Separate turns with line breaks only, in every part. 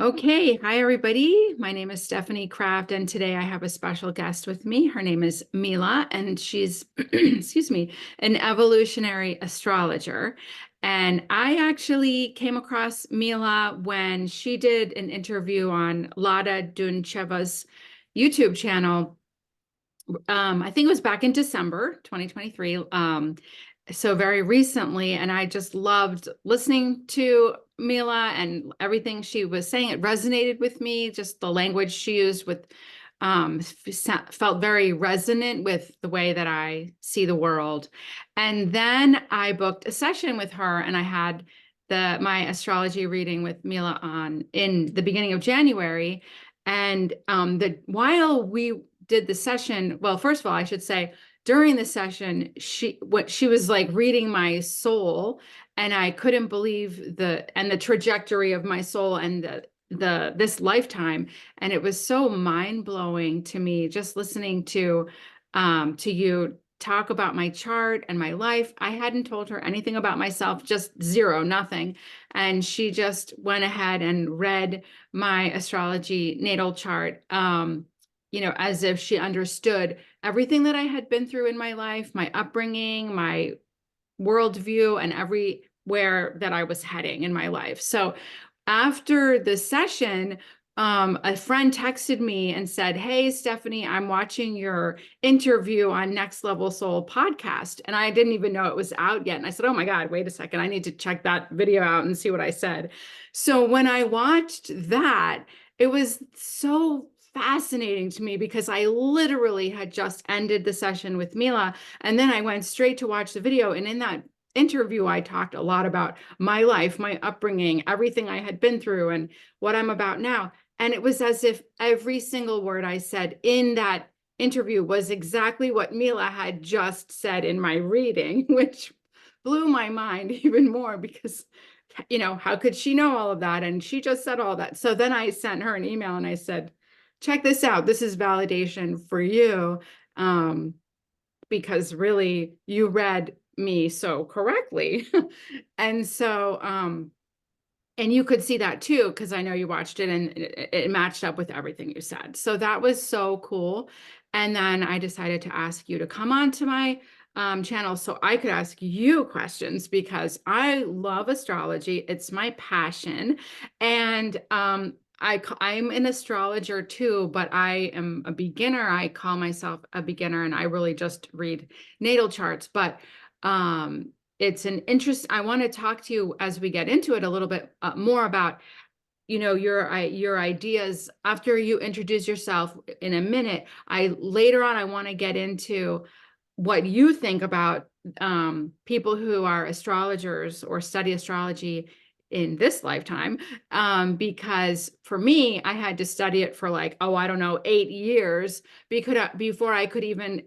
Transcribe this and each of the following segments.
Okay, hi everybody. My name is Stephanie Kraft, and today I have a special guest with me. Her name is Mila, and she's, excuse me, an evolutionary astrologer. And I actually came across Mila when she did an interview on Lada Duncheva's YouTube channel. I think it was back in December 2023. So very recently, and I just loved listening to Mila and everything she was saying. It resonated with me, just the language she used felt very resonant with the way that I see the world. And then I booked a session with her, and I had my astrology reading with Mila on in the beginning of January. And while we did the session, well, first of all, I should say during the session, she was like reading my soul, and I couldn't believe the trajectory of my soul and this lifetime. And it was so mind-blowing to me just listening to you talk about my chart and my life. I hadn't told her anything about myself, just zero, nothing. And she just went ahead and read my astrology natal chart, as if she understood everything that I had been through in my life, my upbringing, my worldview, and everywhere that I was heading in my life. So after the session, a friend texted me and said, "Hey, Stephanie, I'm watching your interview on Next Level Soul podcast." And I didn't even know it was out yet. And I said, "Oh my God, wait a second. I need to check that video out and see what I said." So when I watched that, it was so fascinating to me because I literally had just ended the session with Mila, and then I went straight to watch the video. And in that interview, I talked a lot about my life, my upbringing, everything I had been through, and what I'm about now. And it was as if every single word I said in that interview was exactly what Mila had just said in my reading, which blew my mind even more because, how could she know all of that? And she just said all that. So then I sent her an email and I said, "Check this out. This is validation for you." Because really you read me so correctly. And so, and you could see that too, because I know you watched it and it matched up with everything you said. So that was so cool. And then I decided to ask you to come on to my channel so I could ask you questions because I love astrology. It's my passion. And I'm an astrologer too, but I am a beginner. I call myself a beginner and I really just read natal charts. But it's an interest. I want to talk to you as we get into it a little bit more about, your ideas after you introduce yourself in a minute. Later on, I want to get into what you think about people who are astrologers or study astrology in this lifetime. Because for me, I had to study it for like, oh, I don't know, 8 years before I could even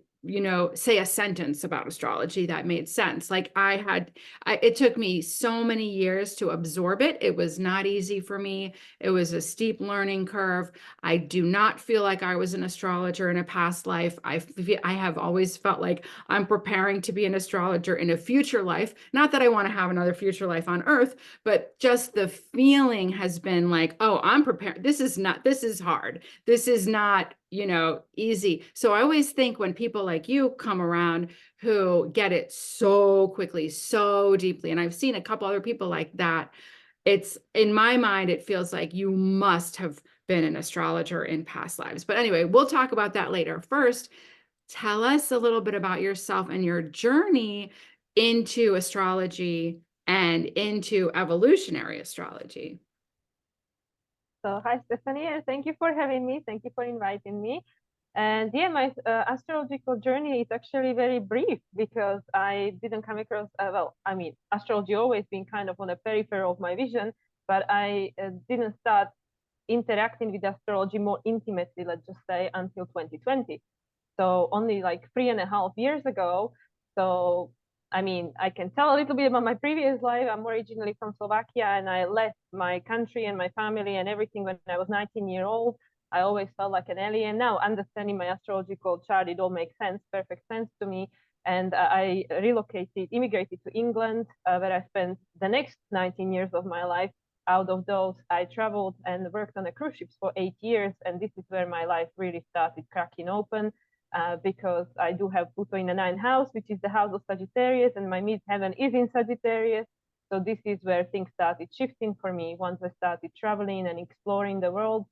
say a sentence about astrology that made sense. Like it took me so many years to absorb it. It was not easy for me. It was a steep learning curve. I do not feel like I was an astrologer in a past life. I have always felt like I'm preparing to be an astrologer in a future life. Not that I want to have another future life on Earth, but just the feeling has been like, oh, I'm prepared. This is hard. This is not easy. So I always think when people like you come around who get it so quickly, so deeply, and I've seen a couple other people like that, it's in my mind, it feels like you must have been an astrologer in past lives. But anyway, we'll talk about that later. First, tell us a little bit about yourself and your journey into astrology and into evolutionary astrology.
So, hi, Stephanie, and thank you for having me. Thank you for inviting me. And yeah, my astrological journey is actually very brief because I didn't come across, astrology always been kind of on the periphery of my vision, but I didn't start interacting with astrology more intimately, let's just say, until 2020. So only like 3.5 years ago. So I can tell a little bit about my previous life. I'm originally from Slovakia, and I left my country and my family and everything when I was 19 years old. I always felt like an alien. Now, understanding my astrological chart, it all makes sense, perfect sense to me. And I immigrated to England, where I spent the next 19 years of my life. Out of those, I traveled and worked on a cruise ships for 8 years, and this is where my life really started cracking open. Because I do have Pluto in the ninth house, which is the house of Sagittarius, and my midheaven is in Sagittarius. So this is where things started shifting for me once I started traveling and exploring the world.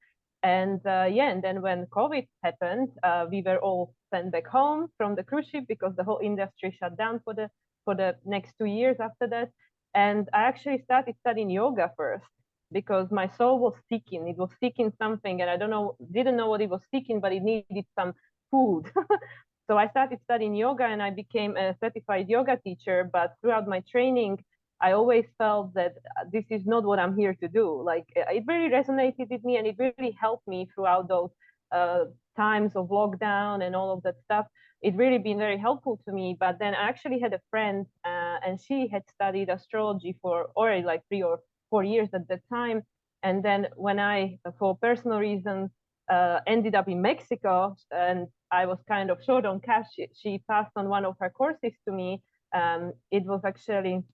And yeah, and then when COVID happened, we were all sent back home from the cruise ship because the whole industry shut down for the next 2 years after that. And I actually started studying yoga first because my soul was seeking. It was seeking something, and I didn't know what it was seeking, but it needed some food. So I started studying yoga and I became a certified yoga teacher. But throughout my training, I always felt that this is not what I'm here to do. Like it really resonated with me and it really helped me throughout those uh, times of lockdown and all of that stuff. It really been very helpful to me. But then I actually had a friend and she had studied astrology for already like 3 or 4 years at that time. And then when I, for personal reasons, ended up in Mexico and I was kind of short on cash, she passed on one of her courses to me. It was actually,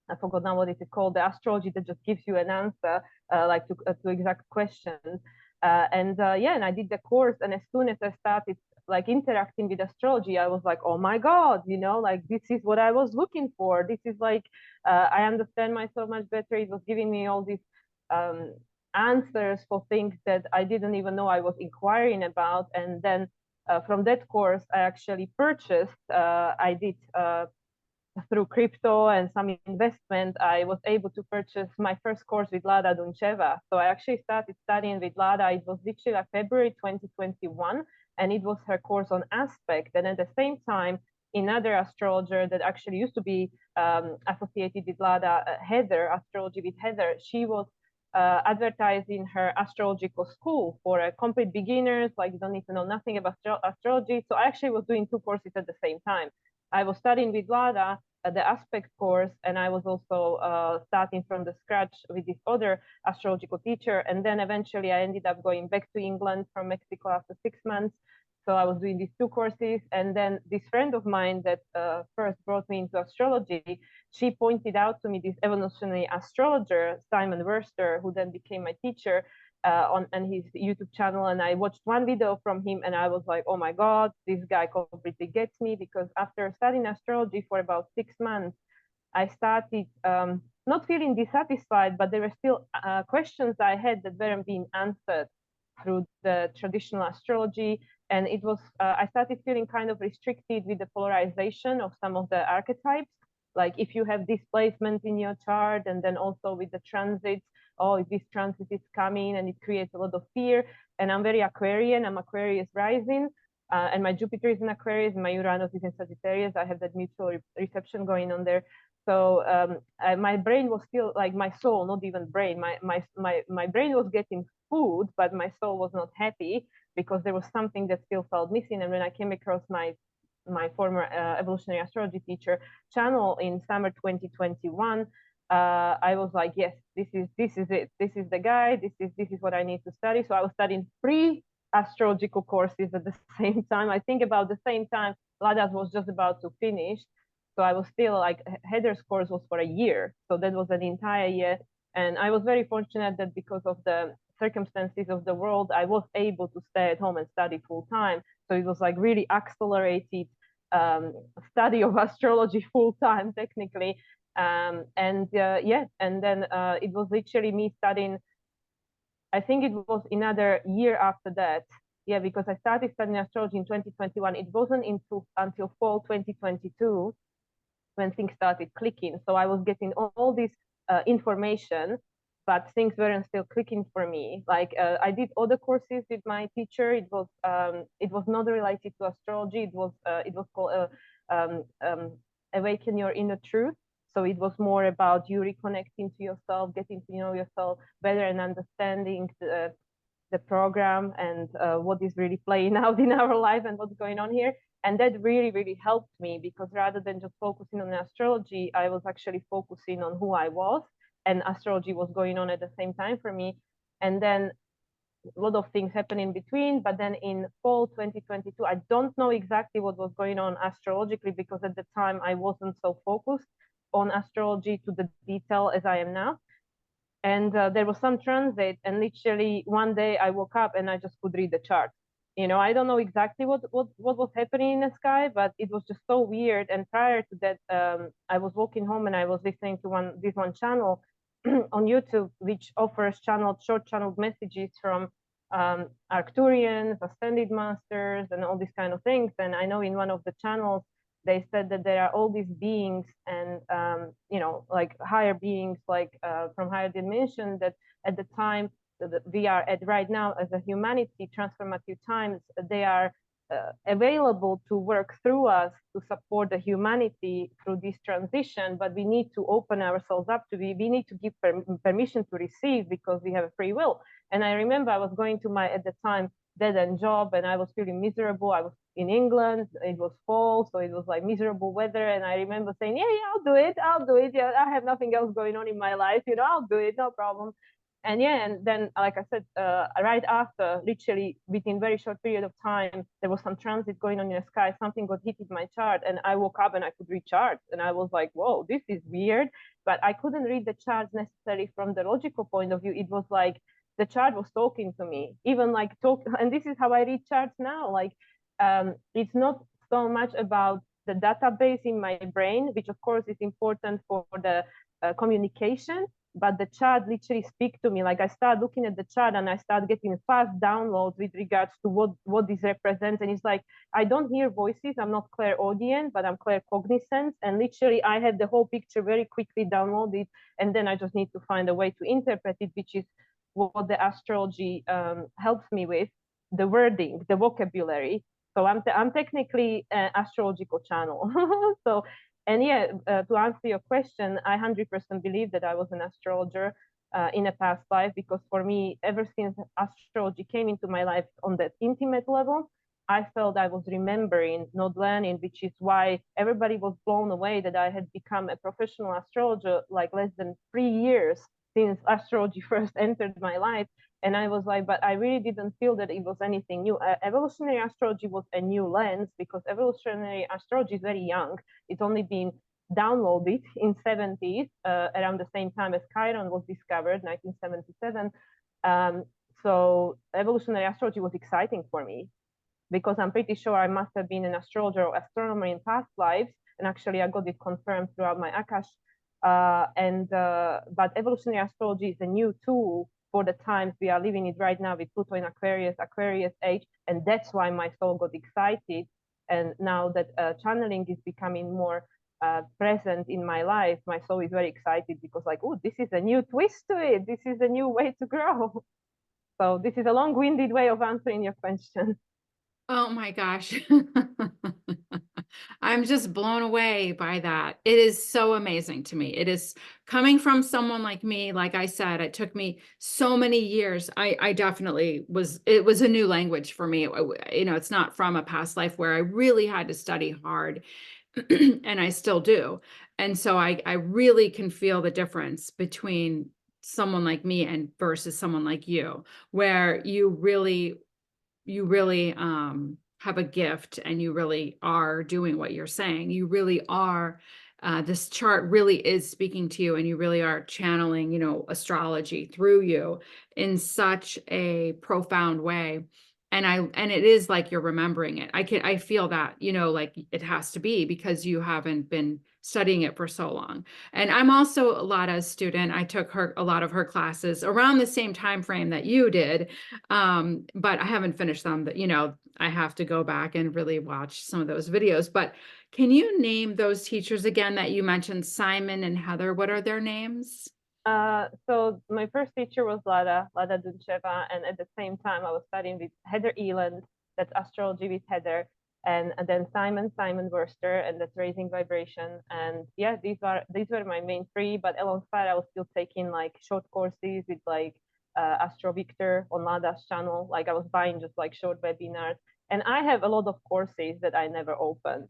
I forgot now what it is called, the astrology that just gives you an answer, like to exact questions. Yeah, and I did the course, and as soon as I started like interacting with astrology, I was like, oh my God, like this is what I was looking for. This is like, I understand myself much better. It was giving me all these um, answers for things that I didn't even know I was inquiring about. And then from that course, I actually purchased, I did through crypto and some investment, I was able to purchase my first course with Lada Duncheva. So I actually started studying with Lada. It was literally like February 2021, and it was her course on aspect. And at the same time, another astrologer that actually used to be associated with Lada, Heather, Astrology with Heather, she was advertising her astrological school for complete beginners, like you don't need to know nothing about astrology. So I actually was doing two courses at the same time. I was studying with Lada the aspect course, and I was also starting from the scratch with this other astrological teacher. And then eventually I ended up going back to England from Mexico after 6 months. So I was doing these two courses. And then this friend of mine that first brought me into astrology, she pointed out to me this evolutionary astrologer, Simon Wurster, who then became my teacher on his YouTube channel. And I watched one video from him and I was like, oh my God, this guy completely gets me. Because after studying astrology for about 6 months, I started not feeling dissatisfied, but there were still questions I had that weren't being answered through the traditional astrology. And it was, I started feeling kind of restricted with the polarization of some of the archetypes. Like if you have displacement in your chart, and then also with the transits, oh, if this transit is coming and it creates a lot of fear. And I'm very Aquarian, I'm Aquarius rising. And my Jupiter is in Aquarius, and my Uranus is in Sagittarius. I have that mutual reception going on there. So my brain was still like my soul, not even brain. My brain was getting food, but my soul was not happy because there was something that still felt missing. And when I came across my former evolutionary astrology teacher channel in summer 2021, I was like, yes, this is it. This is the guy. This is what I need to study. So I was studying three astrological courses at the same time. I think about the same time Ladas was just about to finish. So I was still like, Heather's course was for a year. So that was an entire year. And I was very fortunate that because of the circumstances of the world, I was able to stay at home and study full time. So it was like really accelerated study of astrology full time, technically. Yeah, and then it was literally me studying. I think it was another year after that. Yeah, because I started studying astrology in 2021. It wasn't until fall 2022 when things started clicking. So I was getting all this information, but things weren't still clicking for me. Like I did other courses with my teacher. It was not related to astrology. It was called Awaken Your Inner Truth. So it was more about you reconnecting to yourself, getting to know yourself better, and understanding the program and what is really playing out in our life and what's going on here. And that really, really helped me, because rather than just focusing on astrology, I was actually focusing on who I was, and astrology was going on at the same time for me. And then a lot of things happened in between. But then in fall 2022, I don't know exactly what was going on astrologically, because at the time I wasn't so focused on astrology to the detail as I am now. And there was some transit, and literally one day I woke up and I just could read the chart. I don't know exactly what was happening in the sky, but it was just so weird. And prior to that, I was walking home and I was listening to this one channel on YouTube, which offers short channeled messages from Arcturians, ascended masters, and all these kind of things. And I know in one of the channels they said that there are all these beings and like higher beings, like from higher dimension, that at the time that we are at right now as a humanity, transformative times, they are available to work through us to support the humanity through this transition. But we need to open ourselves up to we need to give permission to receive, because we have a free will. And I remember I was going to my, at the time, dead end job, and I was feeling miserable. I was in England, it was fall, so it was like miserable weather. And I remember saying, yeah, I'll do it. Yeah, I have nothing else going on in my life, I'll do it, no problem. And yeah, and then, like I said, right after, literally within very short period of time, there was some transit going on in the sky. Something got hit in my chart, and I woke up and I could read charts, and I was like, whoa, this is weird. But I couldn't read the charts necessarily from the logical point of view. It was like the chart was talking to me, even like talk. And this is how I read charts now. Like, it's not so much about the database in my brain, which of course is important for the communication, but the chart literally speak to me. Like, I start looking at the chart and I start getting fast downloads with regards to what this represents. And it's like, I don't hear voices. I'm not clairaudient, but I'm claircognizant. And literally I have the whole picture very quickly downloaded. And then I just need to find a way to interpret it, which is what the astrology helps me with, the wording, the vocabulary. So I'm technically an astrological channel. So, and yeah, to answer your question, I 100% believe that I was an astrologer in a past life, because for me, ever since astrology came into my life on that intimate level, I felt I was remembering, not learning, which is why everybody was blown away that I had become a professional astrologer like less than 3 years since astrology first entered my life. And I was like, but I really didn't feel that it was anything new. Evolutionary astrology was a new lens, because evolutionary astrology is very young. It's only been downloaded in 70s, around the same time as Chiron was discovered, 1977. So evolutionary astrology was exciting for me, because I'm pretty sure I must have been an astrologer or astronomer in past lives. And actually I got it confirmed throughout my Akash. But evolutionary astrology is a new tool for the times we are living it right now, with Pluto in Aquarius age. And that's why my soul got excited. And now that channeling is becoming more present in my life, my soul is very excited, because like, oh, this is a new twist to it. This is a new way to grow. So this is a long-winded way of answering your question.
Oh my gosh. I'm just blown away by that. It is so amazing to me. It is coming from someone like me. Like I said, it took me so many years. I definitely it was a new language for me. It's not from a past life where I really had to study hard, and I still do. And so I really can feel the difference between someone like me and versus someone like you, where you really have a gift, and you really are doing what you're saying. You really are, this chart really is speaking to you, and you really are channeling, astrology through you in such a profound way. And it is like you're remembering it. I feel that, like it has to be, because you haven't been studying it for so long. And I'm also Lada's student. I took a lot of her classes around the same time frame that you did. But I haven't finished them. But I have to go back and really watch some of those videos. But can you name those teachers again that you mentioned, Simon and Heather? What are their names?
So my first teacher was Lada Duncheva, and at the same time I was studying with Heather Eland, that's astrology with Heather, and then Simon Wurster, and that's raising vibration. And yeah, these were my main three. But alongside, I was still taking like short courses with like Astro Victor on Lada's channel. Like, I was buying just like short webinars, and I have a lot of courses that I never opened.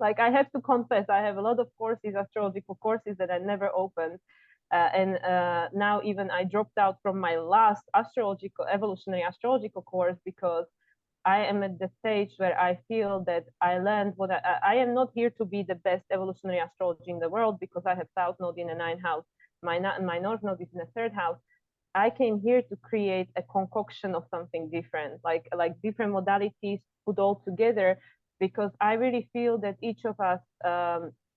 Like, I have to confess, I have a lot of courses, astrological courses, that I never opened. And now even I dropped out from my last evolutionary astrological course, because I am at the stage where I feel that I learned what I am not here to be the best evolutionary astrologer in the world, because I have South Node in the ninth house. my North Node is in the third house, I came here to create a concoction of something different, like different modalities put all together, because I really feel that each of us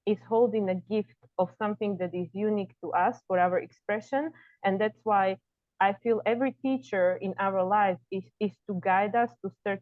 is holding a gift of something that is unique to us for our expression. And that's why I feel every teacher in our life is to guide us to a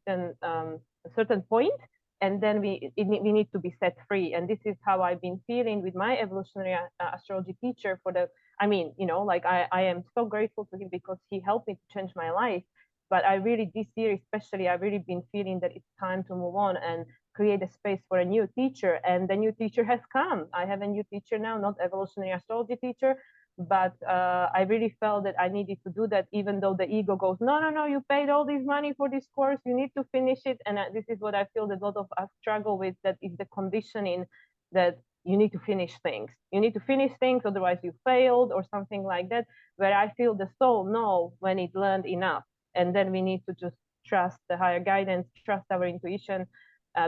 certain point, and then we need to be set free. And this is how I've been feeling with my evolutionary astrology teacher for the, I mean, like I am so grateful to him because he helped me to change my life. But I really, this year especially, I've really been feeling that it's time to move on and create a space for a new teacher. And the new teacher has come. I have a new teacher now, not evolutionary astrology teacher, but I really felt that I needed to do that, even though the ego goes, no, no, no, you paid all this money for this course, you need to finish it. And this is what I feel that a lot of us struggle with, that is the conditioning that you need to finish things. You need to finish things, otherwise you failed or something like that, where I feel the soul know when it learned enough. And then we need to just trust the higher guidance, trust our intuition,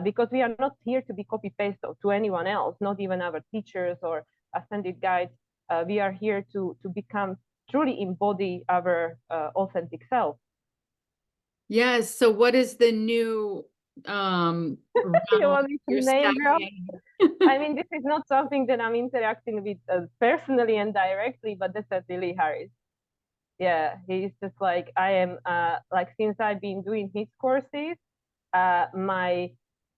because we are not here to be copy-paste to anyone else, not even our teachers or ascended guides. We are here to become, truly embody our authentic self.
Yes. So what is the new
You
realm
want me to
you're
name drop?
stepping?
I mean, this is not something that I'm interacting with personally and directly, but that's Lily Harris. Yeah, he's just like, I am, like, since I've been doing his courses, my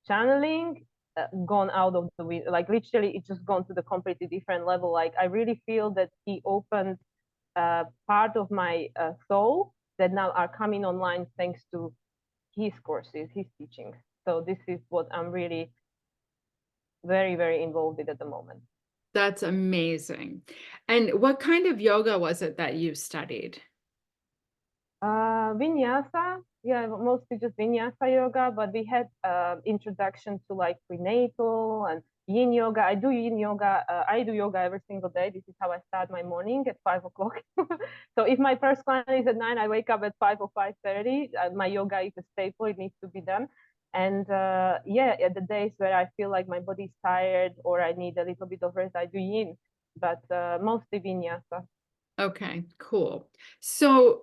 channeling gone out of the window. Like, literally, it's just gone to the completely different level. Like, I really feel that he opened part of my soul that now are coming online thanks to his courses, his teachings. So this is what I'm really very, very involved with at the moment.
That's amazing. And what kind of yoga was it that you studied?
Vinyasa, yeah, mostly just Vinyasa yoga, but we had introduction to like prenatal and yin yoga. I do yin yoga. I do yoga every single day. This is how I start my morning at 5 o'clock. So if my first client is at 9, I wake up at 5 or 5:30. My yoga is a staple. It needs to be done. And yeah, at the days where I feel like my body's tired or I need a little bit of rest, I do yin, but mostly Vinyasa.
Okay, cool. So,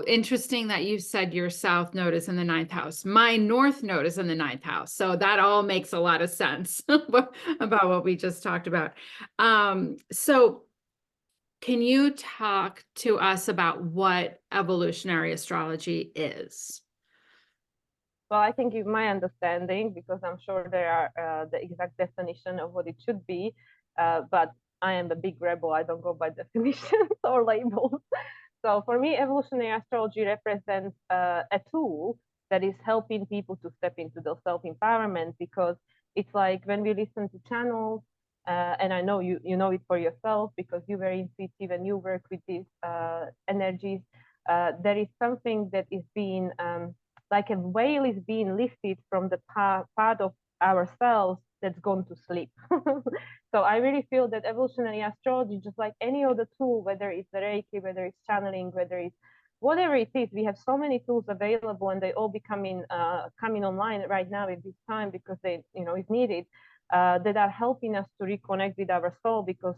interesting that you said your South Node is in the ninth house. My North Node is in the ninth house. So that all makes a lot of sense about what we just talked about. So can you talk to us about what evolutionary astrology is?
Well, I can give my understanding because I'm sure there are the exact definition of what it should be, but I am a big rebel. I don't go by definitions or labels. So for me, evolutionary astrology represents a tool that is helping people to step into their self-empowerment, because it's like when we listen to channels, and I know you know it for yourself because you're very intuitive and you work with these energies. There is something that is being like a veil is being lifted from the part of ourselves that's gone to sleep. So I really feel that evolutionary astrology, just like any other tool, whether it's the Reiki, whether it's channeling, whether it's whatever it is, we have so many tools available, and they all becoming coming online right now at this time because they, it's needed, that are helping us to reconnect with our soul, because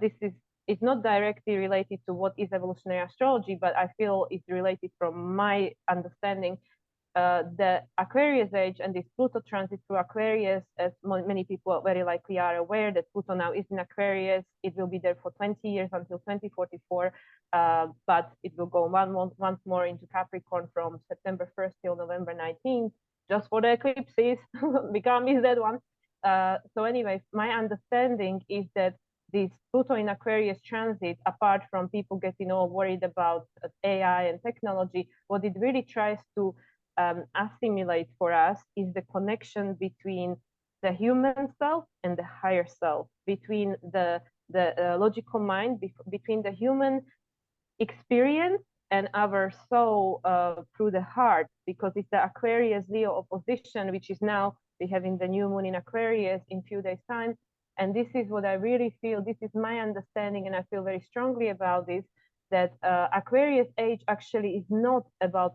this is, it's not directly related to what is evolutionary astrology, but I feel it's related from my understanding. The Aquarius age and this Pluto transit through Aquarius, as many people very likely are aware, that Pluto now is in Aquarius. It will be there for 20 years until 2044, but it will go once more into Capricorn from September 1st till November 19th, just for the eclipses. We can't miss that one. So anyway, my understanding is that this Pluto in Aquarius transit, apart from people getting all worried about AI and technology, what it really tries to assimilate for us is the connection between the human self and the higher self, between the logical mind, between the human experience and our soul through the heart, because it's the Aquarius Leo opposition, which is now we having the new moon in Aquarius in few days time. And this is what I really feel, this is my understanding, and I feel very strongly about this, that Aquarius age actually is not about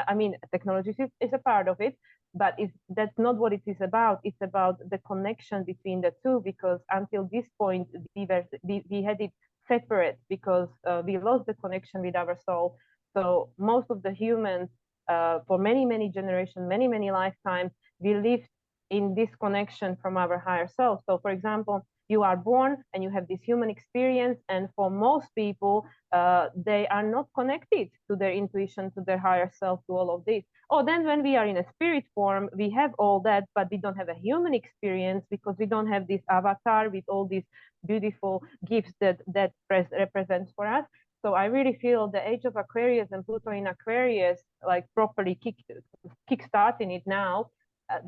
I mean, technology is a part of it, but that's not what it is about. It's about the connection between the two, because until this point we had it separate, because we lost the connection with our soul. So most of the humans, for many generations, many lifetimes, we lived in disconnection from our higher self. So for example, you are born and you have this human experience, and for most people, they are not connected to their intuition, to their higher self, to all of this. Oh, then when we are in a spirit form, we have all that, but we don't have a human experience, because we don't have this avatar with all these beautiful gifts that represents for us. So I really feel the age of Aquarius and Pluto in Aquarius, like properly kick-starting it now.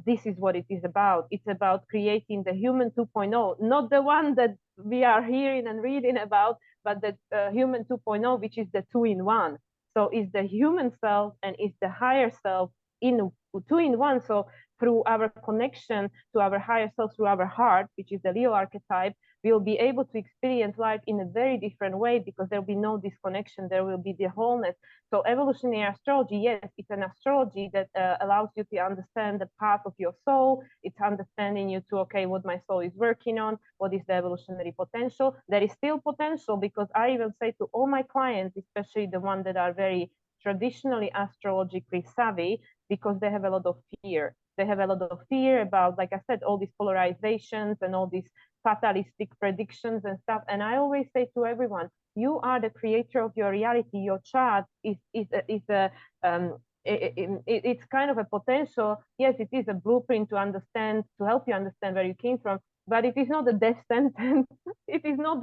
This is what it is about. It's about creating the human 2.0, not the one that we are hearing and reading about, but the human 2.0, which is the two-in-one. So it's the human self and it's the higher self in two-in-one. So through our connection to our higher self, through our heart, which is the Leo archetype, we will be able to experience life in a very different way, because there will be no disconnection. There will be the wholeness. So evolutionary astrology, yes, it's an astrology that allows you to understand the path of your soul. It's understanding you to, okay, what my soul is working on, what is the evolutionary potential. There is still potential, because I even say to all my clients, especially the ones that are very traditionally astrologically savvy, because they have a lot of fear. They have a lot of fear about, like I said, all these polarizations and all these fatalistic predictions and stuff. And I always say to everyone, you are the creator of your reality. Your chart is it's kind of a potential. Yes, it is a blueprint to understand, to help you understand where you came from, but it is not a death sentence. It is not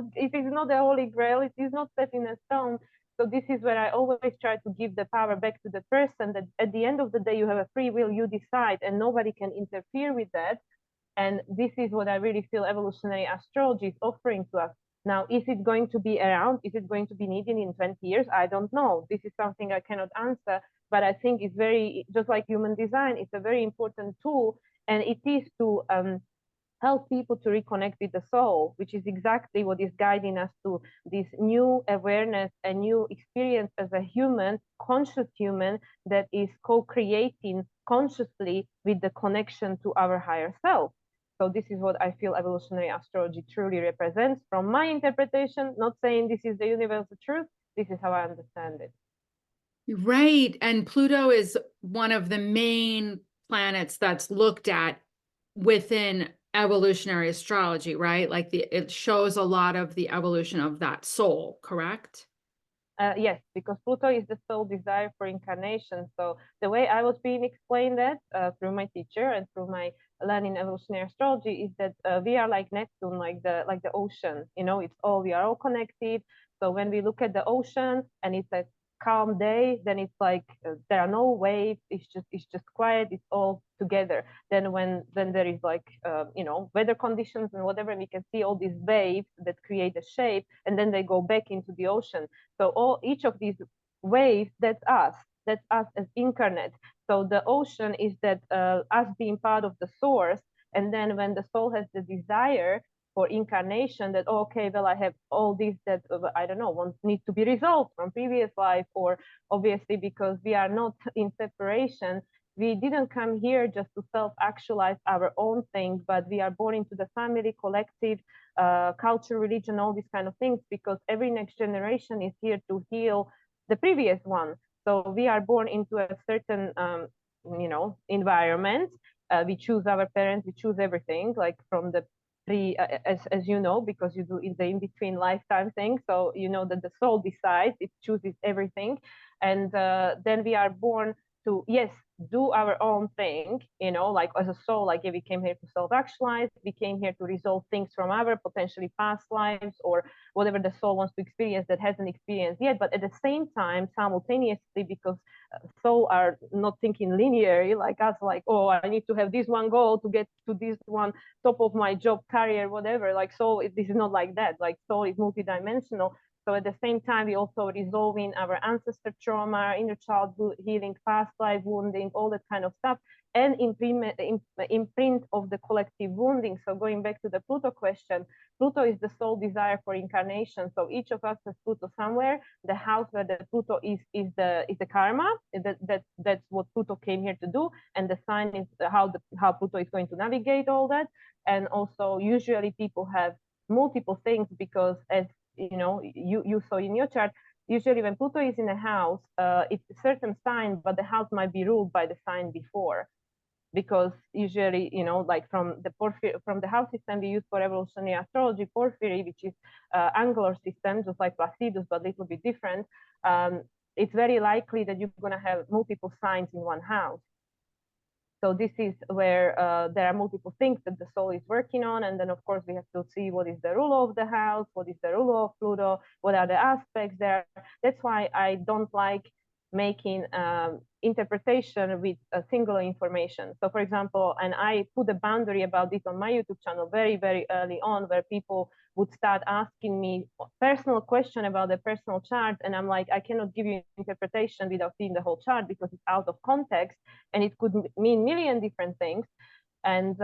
the holy grail. It is not set in a stone. So this is where I always try to give the power back to the person, that at the end of the day, you have a free will, you decide, and nobody can interfere with that. And this is what I really feel evolutionary astrology is offering to us. Now, is it going to be around? Is it going to be needed in 20 years? I don't know. This is something I cannot answer, but I think it's very, just like human design, it's a very important tool, and it is to help people to reconnect with the soul, which is exactly what is guiding us to this new awareness, a new experience as a human, conscious human, that is co-creating consciously with the connection to our higher self. So this is what I feel evolutionary astrology truly represents from my interpretation, not saying this is the universal truth. This is how I understand it.
Right. And Pluto is one of the main planets that's looked at within evolutionary astrology, right? Like it shows a lot of the evolution of that soul, correct?
Yes, because Pluto is the soul desire for incarnation. So the way I was being explained that through my teacher and through my learning evolutionary astrology is that we are like Neptune, like the ocean. You know, we are all connected. So when we look at the ocean and it's a calm day, then it's like there are no waves. It's just quiet. It's all together. Then there is like weather conditions and whatever, we can see all these waves that create a shape, and then they go back into the ocean. So each of these waves, that's us as incarnate. So the ocean is that us being part of the source. And then when the soul has the desire for incarnation, that okay, well, I have all these that I don't know, need to be resolved from previous life, or obviously because we are not in separation, we didn't come here just to self-actualize our own thing, but we are born into the family, collective, culture, religion, all these kind of things, because every next generation is here to heal the previous one. So we are born into a certain, environment. We choose our parents, we choose everything, like from the as you know, because you do the in-between lifetime thing. So you know that the soul decides, it chooses everything. And then we are born to, yes, do our own thing, like as a soul, like we came here to self-actualize, we came here to resolve things from our potentially past lives, or whatever the soul wants to experience that hasn't experienced yet. But at the same time, simultaneously, because soul are not thinking linearly like us, like, oh, I need to have this one goal to get to this one top of my job, career, whatever. Like soul, this is not like that. Like soul is multidimensional. So at the same time, we also resolving our ancestor trauma, inner childhood healing, past life wounding, all that kind of stuff. and imprint of the collective wounding. So going back to the Pluto question, Pluto is the sole desire for incarnation. So each of us has Pluto somewhere. The house where the Pluto is the karma. That's what Pluto came here to do, and the sign is how Pluto is going to navigate all that. And also, usually people have multiple things because, as you know, you saw in your chart, usually when Pluto is in a house, it's a certain sign, but the house might be ruled by the sign before. Because usually, you know, like from the house system we use for evolutionary astrology, porphyry, which is angular system, just like Placidus, but a little bit different. It's very likely that you're going to have multiple signs in one house. So this is where there are multiple things that the soul is working on. And then, of course, we have to see what is the rule of the house, what is the rule of Pluto, what are the aspects there. That's why I don't like making interpretation with singular information. So, for example, and I put a boundary about this on my YouTube channel very, very early on, where people would start asking me personal question about the personal chart, and I'm like, I cannot give you interpretation without seeing the whole chart because it's out of context, and it could mean million different things. And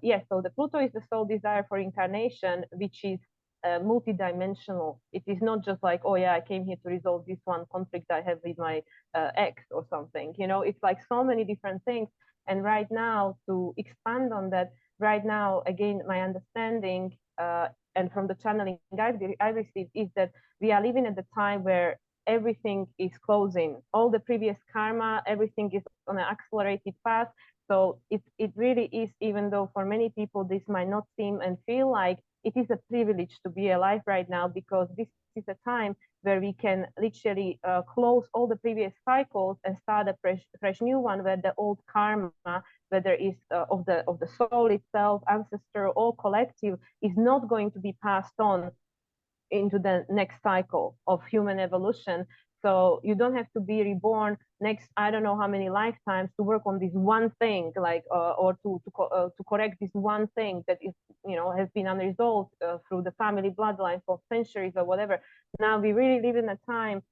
yeah, so the Pluto is the sole desire for incarnation, which is multidimensional. It is not just like, oh yeah, I came here to resolve this one conflict I have with my ex or something. You know, it's like so many different things. And right now, to expand on that, right now, again, my understanding and from the channeling I received is that we are living at the time where everything is closing. All the previous karma, everything is on an accelerated path. So it really is, even though for many people this might not seem and feel like, it is a privilege to be alive right now, because this is a time where we can literally close all the previous cycles and start a fresh new one, where the old karma, whether it's of the soul itself, ancestor, or collective, is not going to be passed on into the next cycle of human evolution. So you don't have to be reborn next, I don't know how many lifetimes, to work on this one thing, like or to correct this one thing that is, you know, has been unresolved through the family bloodline for centuries or whatever. Now we really live in a time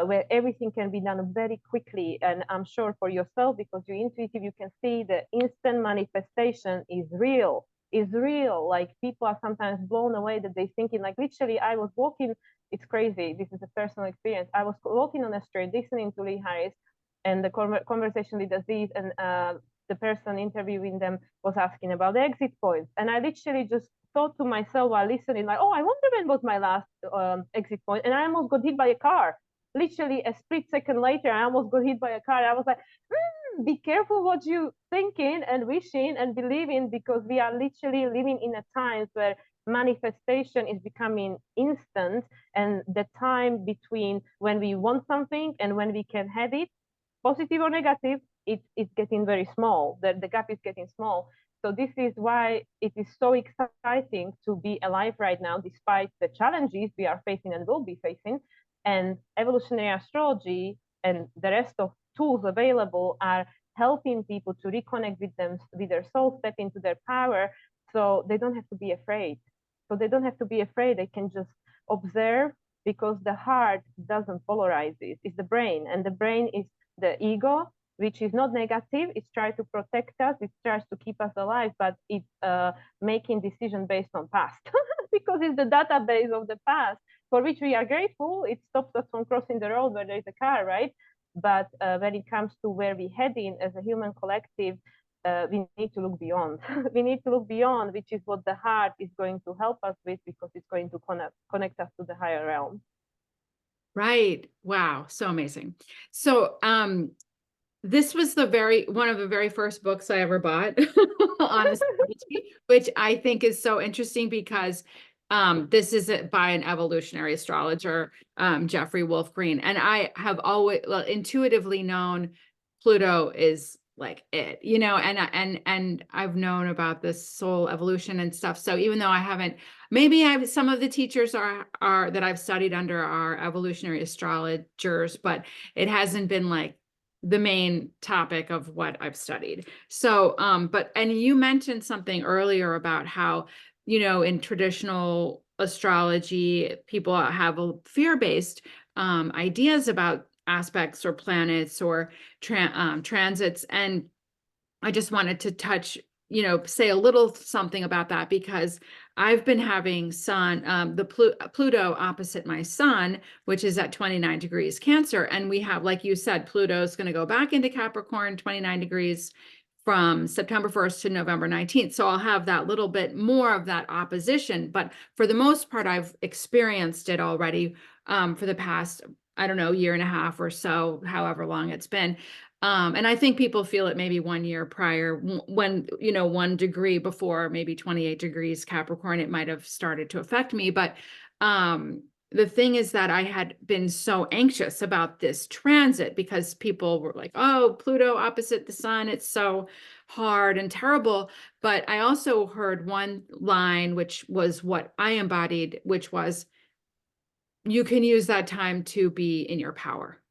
where everything can be done very quickly. And I'm sure for yourself, because you're intuitive, you can see the instant manifestation is real. Like, people are sometimes blown away that they thinking, like, literally, I was walking, it's crazy, this is a personal experience. I was walking on the street listening to Lee Harris, and the conversation with Aziz, and the person interviewing them was asking about the exit points. And I literally just thought to myself while listening, like, oh, I wonder when was my last exit point. And I almost got hit by a car. Literally a split second later, I almost got hit by a car. I was like, be careful what you thinking and wishing and believing, because we are literally living in a times where manifestation is becoming instant, and the time between when we want something and when we can have it, positive or negative, it's getting very small. The gap is getting small. So this is why it is so exciting to be alive right now, despite the challenges we are facing and will be facing. And evolutionary astrology and the rest of tools available are helping people to reconnect with them, with their soul, step into their power, so they don't have to be afraid. So they don't have to be afraid. They can just observe, because the heart doesn't polarize it. It's the brain, and the brain is the ego, which is not negative. It's trying to protect us. It tries to keep us alive, but it's making decisions based on past because it's the database of the past, for which we are grateful. It stops us from crossing the road where there is a car, right? But when it comes to where we're heading as a human collective, we need to look beyond. We need to look beyond, which is what the heart is going to help us with, because it's going to connect us to the higher realm.
Right. Wow. So amazing. So, this was one of the very first books I ever bought on astrology, which I think is so interesting because this is by an evolutionary astrologer, Jeffrey Wolf Green. And I have always intuitively known Pluto is like it, you know, and I've known about this soul evolution and stuff. So even though I haven't, maybe some of the teachers are that I've studied under are evolutionary astrologers, but it hasn't been like the main topic of what I've studied. So, and you mentioned something earlier about how, you know, in traditional astrology, people have a fear-based ideas about aspects or planets or transits. And I just wanted to touch, say a little something about that, because I've been having Pluto opposite my sun, which is at 29 degrees Cancer. And we have, like you said, Pluto's going to go back into Capricorn, 29 degrees from September 1st to November 19th. So I'll have that little bit more of that opposition. But for the most part, I've experienced it already for the past, I don't know, year and a half or so, however long it's been. And I think people feel it maybe 1 year prior, when, 1 degree before, maybe 28 degrees Capricorn, it might have started to affect me. But the thing is that I had been so anxious about this transit, because people were like, oh, Pluto opposite the sun, it's so hard and terrible. But I also heard one line, which was what I embodied, which was, you can use that time to be in your power.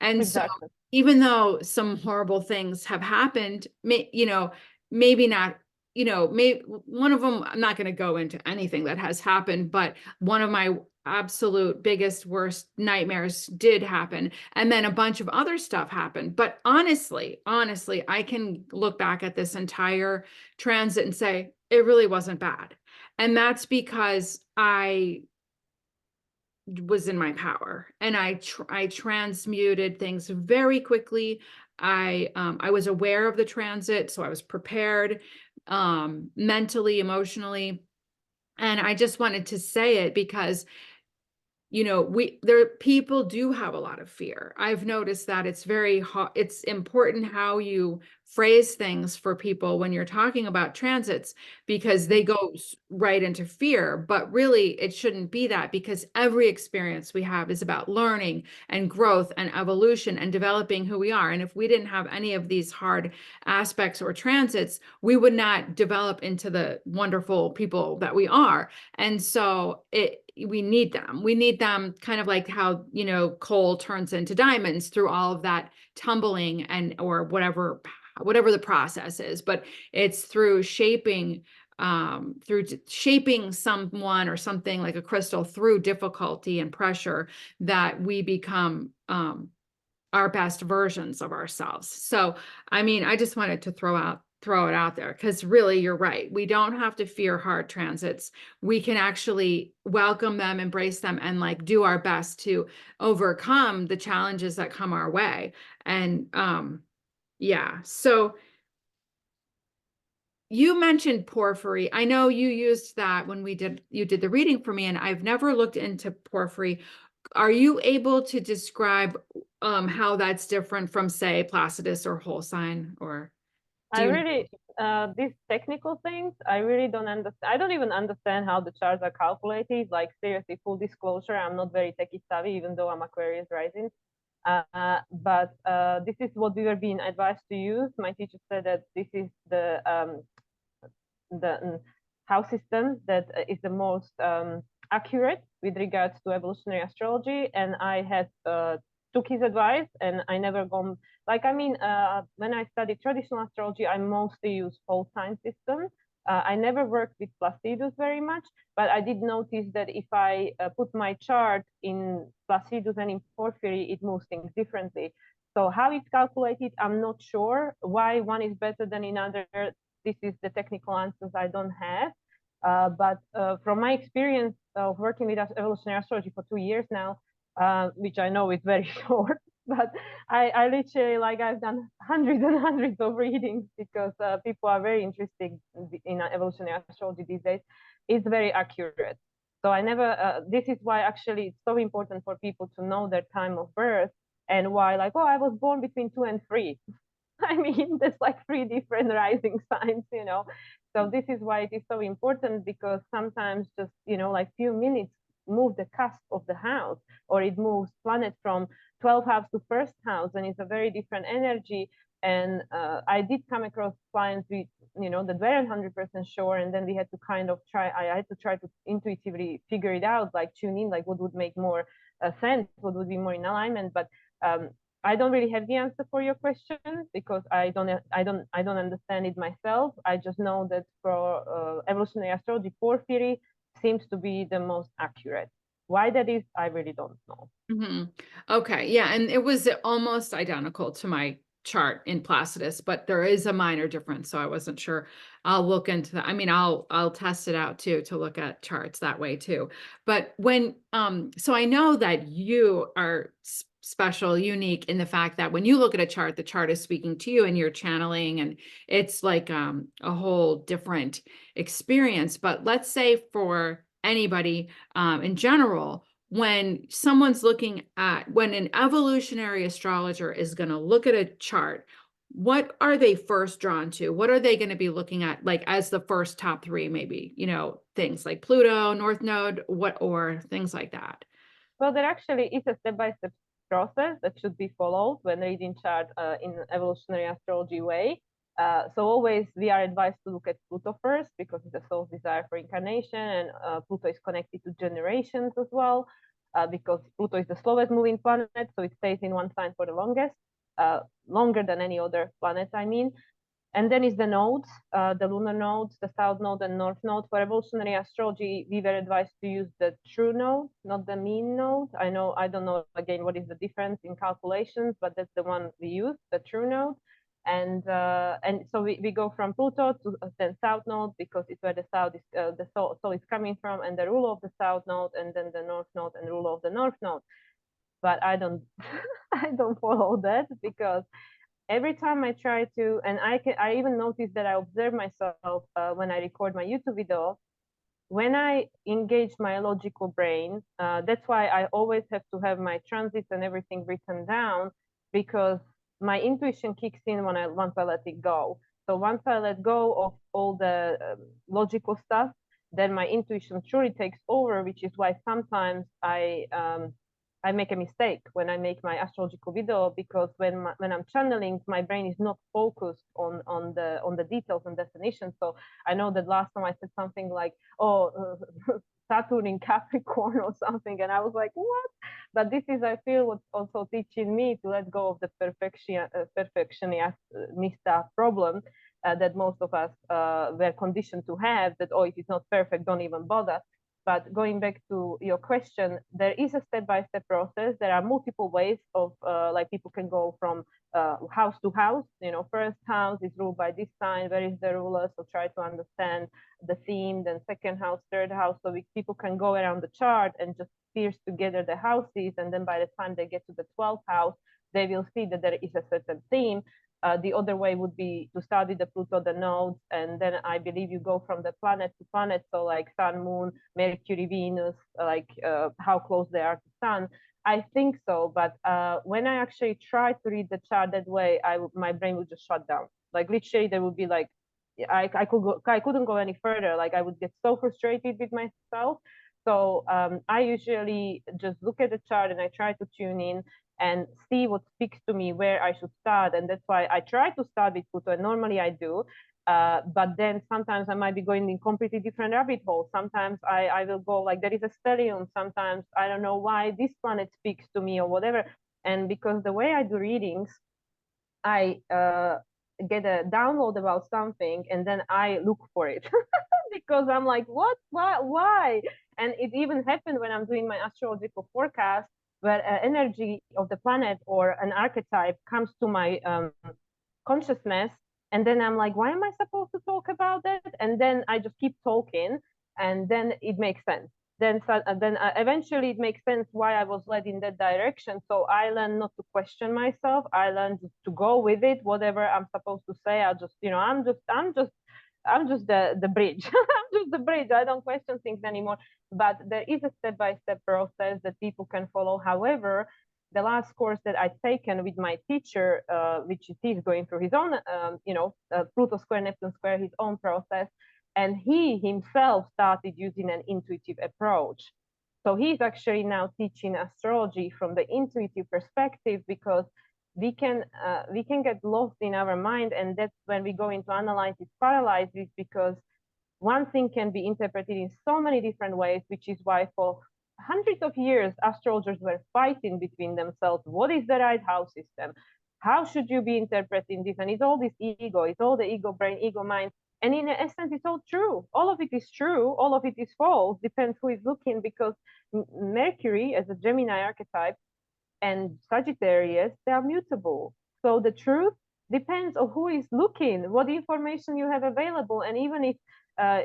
And so
Exactly.
even though some horrible things have happened, maybe not, maybe one of them, I'm not going to go into anything that has happened, but one of my absolute biggest, worst nightmares did happen. And then a bunch of other stuff happened. But honestly, I can look back at this entire transit and say, it really wasn't bad. And that's because I was in my power, and I transmuted things very quickly. I was aware of the transit, so I was prepared, mentally, emotionally. And I just wanted to say it because, people do have a lot of fear. I've noticed that it's very hard. It's important how you phrase things for people when you're talking about transits, because they go right into fear. But really, it shouldn't be that, because every experience we have is about learning and growth and evolution and developing who we are. And if we didn't have any of these hard aspects or transits, we would not develop into the wonderful people that we are. And so we need them. We need them, kind of like how, coal turns into diamonds through all of that tumbling or whatever the process is. But it's through shaping someone or something like a crystal through difficulty and pressure that we become our best versions of ourselves. So, I mean, I just wanted to throw it out there, because really, you're right. We don't have to fear hard transits. We can actually welcome them, embrace them, and like do our best to overcome the challenges that come our way. And yeah. So you mentioned porphyry. I know you used that when you did the reading for me, and I've never looked into porphyry. Are you able to describe how that's different from, say, Placidus or whole sign, or do
I
you
really, these technical things, I really don't understand. I don't even understand how the charts are calculated. Like, seriously, full disclosure, I'm not very techie savvy, even though I'm Aquarius rising. But this is what we were being advised to use. My teacher said that this is the house system that is the most accurate with regards to evolutionary astrology. And I had took his advice, and I never gone, like, I mean, when I studied traditional astrology, I mostly use whole sign system. I never worked with Placidus very much, but I did notice that if I put my chart in Placidus and in Porphyry, it moves things differently. So how it's calculated, I'm not sure. Why one is better than another, this is the technical answers I don't have. But from my experience of working with evolutionary astrology for 2 years now, which I know is very short, but I literally, like, I've done hundreds and hundreds of readings, because people are very interested in evolutionary astrology these days. It's very accurate. So I never, this is why actually it's so important for people to know their time of birth, and why, like, oh, I was born between 2 and 3. I mean, there's like 3 different rising signs, you know. So this is why it is so important, because sometimes just, like few minutes move the cusp of the house, or it moves planet from 12th house to first house, and it's a very different energy. And I did come across clients with, that weren't 100% sure, and then we had to kind of I had to try to intuitively figure it out, like tune in, like what would make more sense, what would be more in alignment. But I don't really have the answer for your question, because I don't understand it myself. I just know that for evolutionary astrology, porphyry seems to be the most accurate. Why that is, I really don't know.
Okay, yeah, and it was almost identical to my chart in Placidus, but there is a minor difference, so I wasn't sure. I'll look into that. I mean, I'll test it out too, to look at charts that way too. But when so I know that you are special, unique in the fact that when you look at a chart, the chart is speaking to you and you're channeling, and it's like a whole different experience. But let's say for anybody in general, when someone's looking at, when an evolutionary astrologer is going to look at a chart, what are they first drawn to? What are they going to be looking at, like as the first top three, maybe, you know, things like Pluto, North Node, what, or things like that?
Well, there actually is a step-by-step process that should be followed when reading chart in evolutionary astrology way. So always we are advised to look at Pluto first because it's a soul's desire for incarnation, and Pluto is connected to generations as well, because Pluto is the slowest moving planet, so it stays in one sign for the longest, longer than any other planet, I mean. And then is the nodes, the lunar nodes, the south node and north node. For evolutionary astrology, we were advised to use the true node, not the mean node. I don't know again what is the difference in calculations, but that's the one we use, the true node. And so we go from Pluto to then south node because it's where the south is, the soul is coming from, and the ruler of the south node, and then the north node and ruler of the north node. But I don't I don't follow that because every time I try to, and I even notice that I observe myself when I record my YouTube video, when I engage my logical brain, that's why I always have to have my transits and everything written down, because my intuition kicks in once I let it go. So once I let go of all the logical stuff, then my intuition truly takes over, which is why sometimes I make a mistake when I make my astrological video, because when I'm channeling, my brain is not focused on the details and definitions. So I know that last time I said something like, "Oh, Saturn in Capricorn" or something, and I was like, "What?" But this is, I feel, what's also teaching me to let go of the perfectionista problem that most of us were conditioned to have. That, oh, if it's not perfect, don't even bother. But going back to your question, there is a step-by-step process. There are multiple ways of, like, people can go from house to house. You know, first house is ruled by this sign. Where is the ruler? So try to understand the theme. Then second house, third house. So people can go around the chart and just pierce together the houses. And then by the time they get to the 12th house, they will see that there is a certain theme. The other way would be to study the Pluto, the nodes, and then I believe you go from the planet to planet. So like Sun, Moon, Mercury, Venus, like how close they are to Sun. I think so, but when I actually try to read the chart that way, my brain would just shut down. Like literally, there would be like I couldn't go any further. Like I would get so frustrated with myself. So I usually just look at the chart and I try to tune in and see what speaks to me, where I should start. And that's why I try to start with Pluto, and normally I do. But then sometimes I might be going in completely different rabbit holes. Sometimes I will go like there is a stellium. Sometimes I don't know why this planet speaks to me or whatever. And because the way I do readings, I get a download about something and then I look for it because I'm like, what? Why? And it even happened when I'm doing my astrological forecast, where energy of the planet or an archetype comes to my consciousness, and then I'm like, why am I supposed to talk about that? And then I just keep talking, and then it makes sense. Then eventually it makes sense why I was led in that direction. So I learned not to question myself. I learned to go with it. Whatever I'm supposed to say, I just, you know, I'm just the bridge. I'm just the bridge. I don't question things anymore. But there is a step-by-step process that people can follow. However, the last course that I've taken with my teacher, which he's going through his own, Pluto square, Neptune square, his own process, and he himself started using an intuitive approach. So he's actually now teaching astrology from the intuitive perspective, because we can get lost in our mind, and that's when we go into analysis paralysis, because one thing can be interpreted in so many different ways, which is why for hundreds of years astrologers were fighting between themselves. What is the right house system? How should you be interpreting this? And it's all this ego, it's all the ego brain, ego mind. And in essence, it's all true. All of it is true. All of it is false. Depends who is looking, because Mercury as a Gemini archetype and Sagittarius, they are mutable. So the truth depends on who is looking, what information you have available. And even if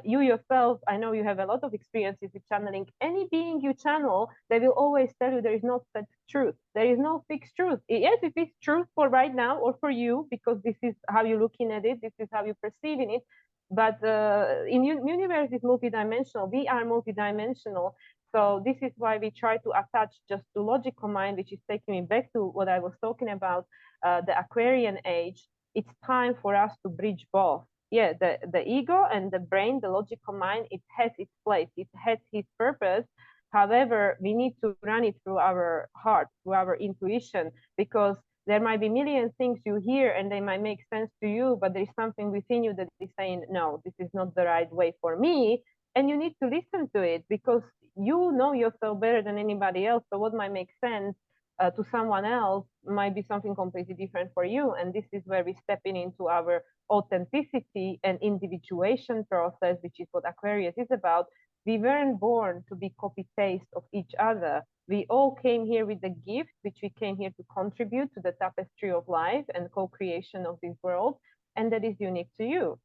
you yourself, I know you have a lot of experiences with channeling, any being you channel, they will always tell you there is no set truth. There is no fixed truth. Yes, it is truth for right now or for you, because this is how you're looking at it, this is how you're perceiving it. But in universe is multidimensional. We are multidimensional. So this is why we try to attach just to logical mind, which is taking me back to what I was talking about, the Aquarian age. It's time for us to bridge both. Yeah, the ego and the brain, the logical mind, it has its place, it has its purpose. However, we need to run it through our heart, through our intuition, because there might be million things you hear and they might make sense to you, but there is something within you that is saying, no, this is not the right way for me. And you need to listen to it, because you know yourself better than anybody else. So what might make sense to someone else might be something completely different for you. And this is where we step into our authenticity and individuation process, which is what Aquarius is about. We weren't born to be copy paste of each other. We all came here with a gift, which we came here to contribute to the tapestry of life and co-creation of this world, and that is unique to you.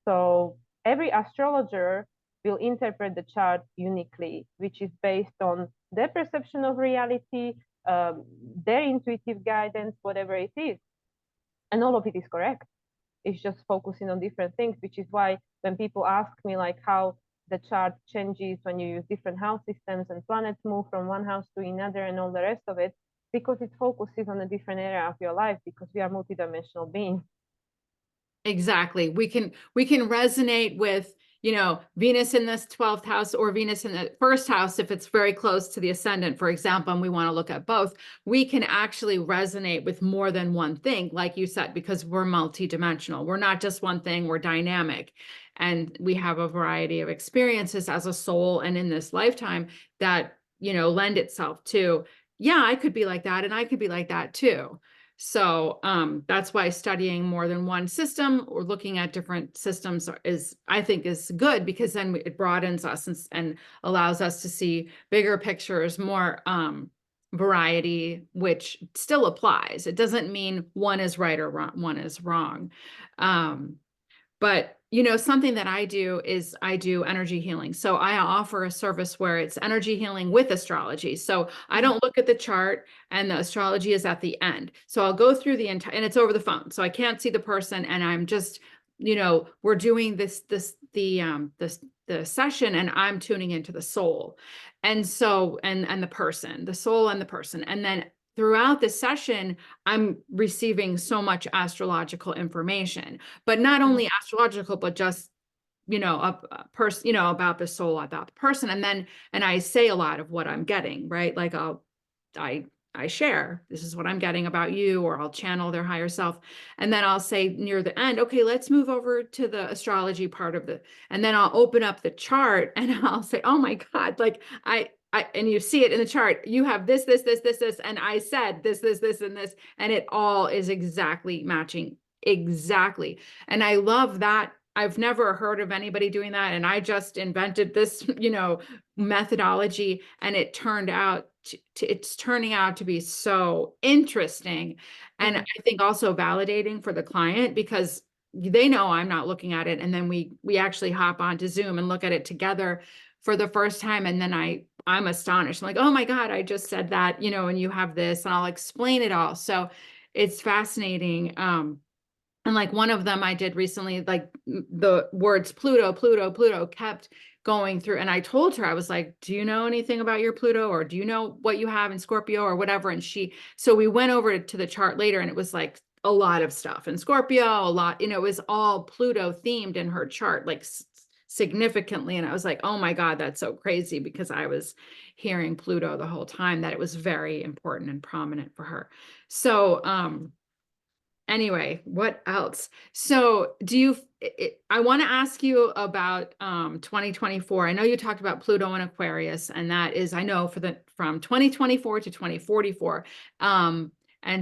So every astrologer will interpret the chart uniquely, which is based on their perception of reality, their intuitive guidance, whatever it is. And all of it is correct. It's just focusing on different things, which is why when people ask me like how the chart changes when you use different house systems and planets move from one house to another and all the rest of it, because it focuses on a different area of your life, because we are multidimensional beings.
Exactly. We can resonate with, you know, Venus in this 12th house or Venus in the first house if it's very close to the ascendant, for example, and we want to look at both. We can actually resonate with more than one thing, like you said, because we're multidimensional. We're not just one thing, we're dynamic. And we have a variety of experiences as a soul and in this lifetime that, you know, lend itself to, yeah, I could be like that and I could be like that too. So that's why studying more than one system or looking at different systems is, I think, is good, because then it broadens us and allows us to see bigger pictures, more variety, which still applies. It doesn't mean one is right or wrong, one is wrong. But, you know, something that I do is I do energy healing. So I offer a service where it's energy healing with astrology. So I don't look at the chart and the astrology is at the end. So I'll go through the entire, and it's over the phone. So I can't see the person and I'm just, you know, we're doing the session and I'm tuning into the soul. And so, and the person, the soul and the person. And then throughout the session, I'm receiving so much astrological information, but not only astrological, but just, you know, a person, you know, about the soul, about the person. And then, and I say a lot of what I'm getting, right? Like I share, this is what I'm getting about you, or I'll channel their higher self. And then I'll say near the end, okay, let's move over to the astrology part of the, and then I'll open up the chart and I'll say, oh my God, like and you see it in the chart, you have this, and I said this, and this, and it all is exactly matching. Exactly. And I love that. I've never heard of anybody doing that. And I just invented this, you know, methodology, and it turned out it's turning out to be so interesting. And I think also validating for the client, because they know I'm not looking at it. And then we actually hop onto Zoom and look at it together for the first time. And then I'm astonished. I'm like, oh my God, I just said that, you know, and you have this, and I'll explain it all. So it's fascinating. And like one of them I did recently, like the words Pluto kept going through. And I told her, I was like, do you know anything about your Pluto, or do you know what you have in Scorpio or whatever? And so we went over to the chart later, and it was like a lot of stuff in Scorpio, a lot, you know, it was all Pluto themed in her chart, like significantly. And I was like, oh my God, that's so crazy, because I was hearing Pluto the whole time, that it was very important and prominent for her. So, anyway, what else? So I want to ask you about 2024. I know you talked about Pluto and Aquarius, and that is, I know, from 2024 to 2044. And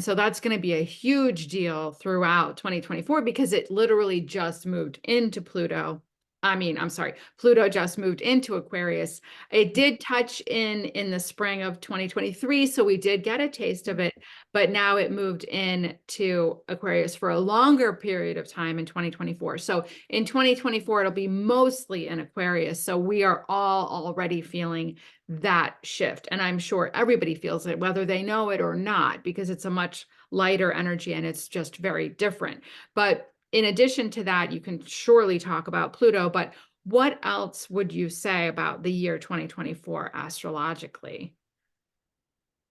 so that's going to be a huge deal throughout 2024, because it literally just moved into Pluto I'm sorry, Pluto just moved into Aquarius. It did touch in the spring of 2023, so we did get a taste of it, but now it moved in to Aquarius for a longer period of time in 2024. So in 2024, it'll be mostly in Aquarius. So we are all already feeling that shift. And I'm sure everybody feels it, whether they know it or not, because it's a much lighter energy and it's just very different. But in addition to that, you can surely talk about Pluto, but what else would you say about the year 2024 astrologically?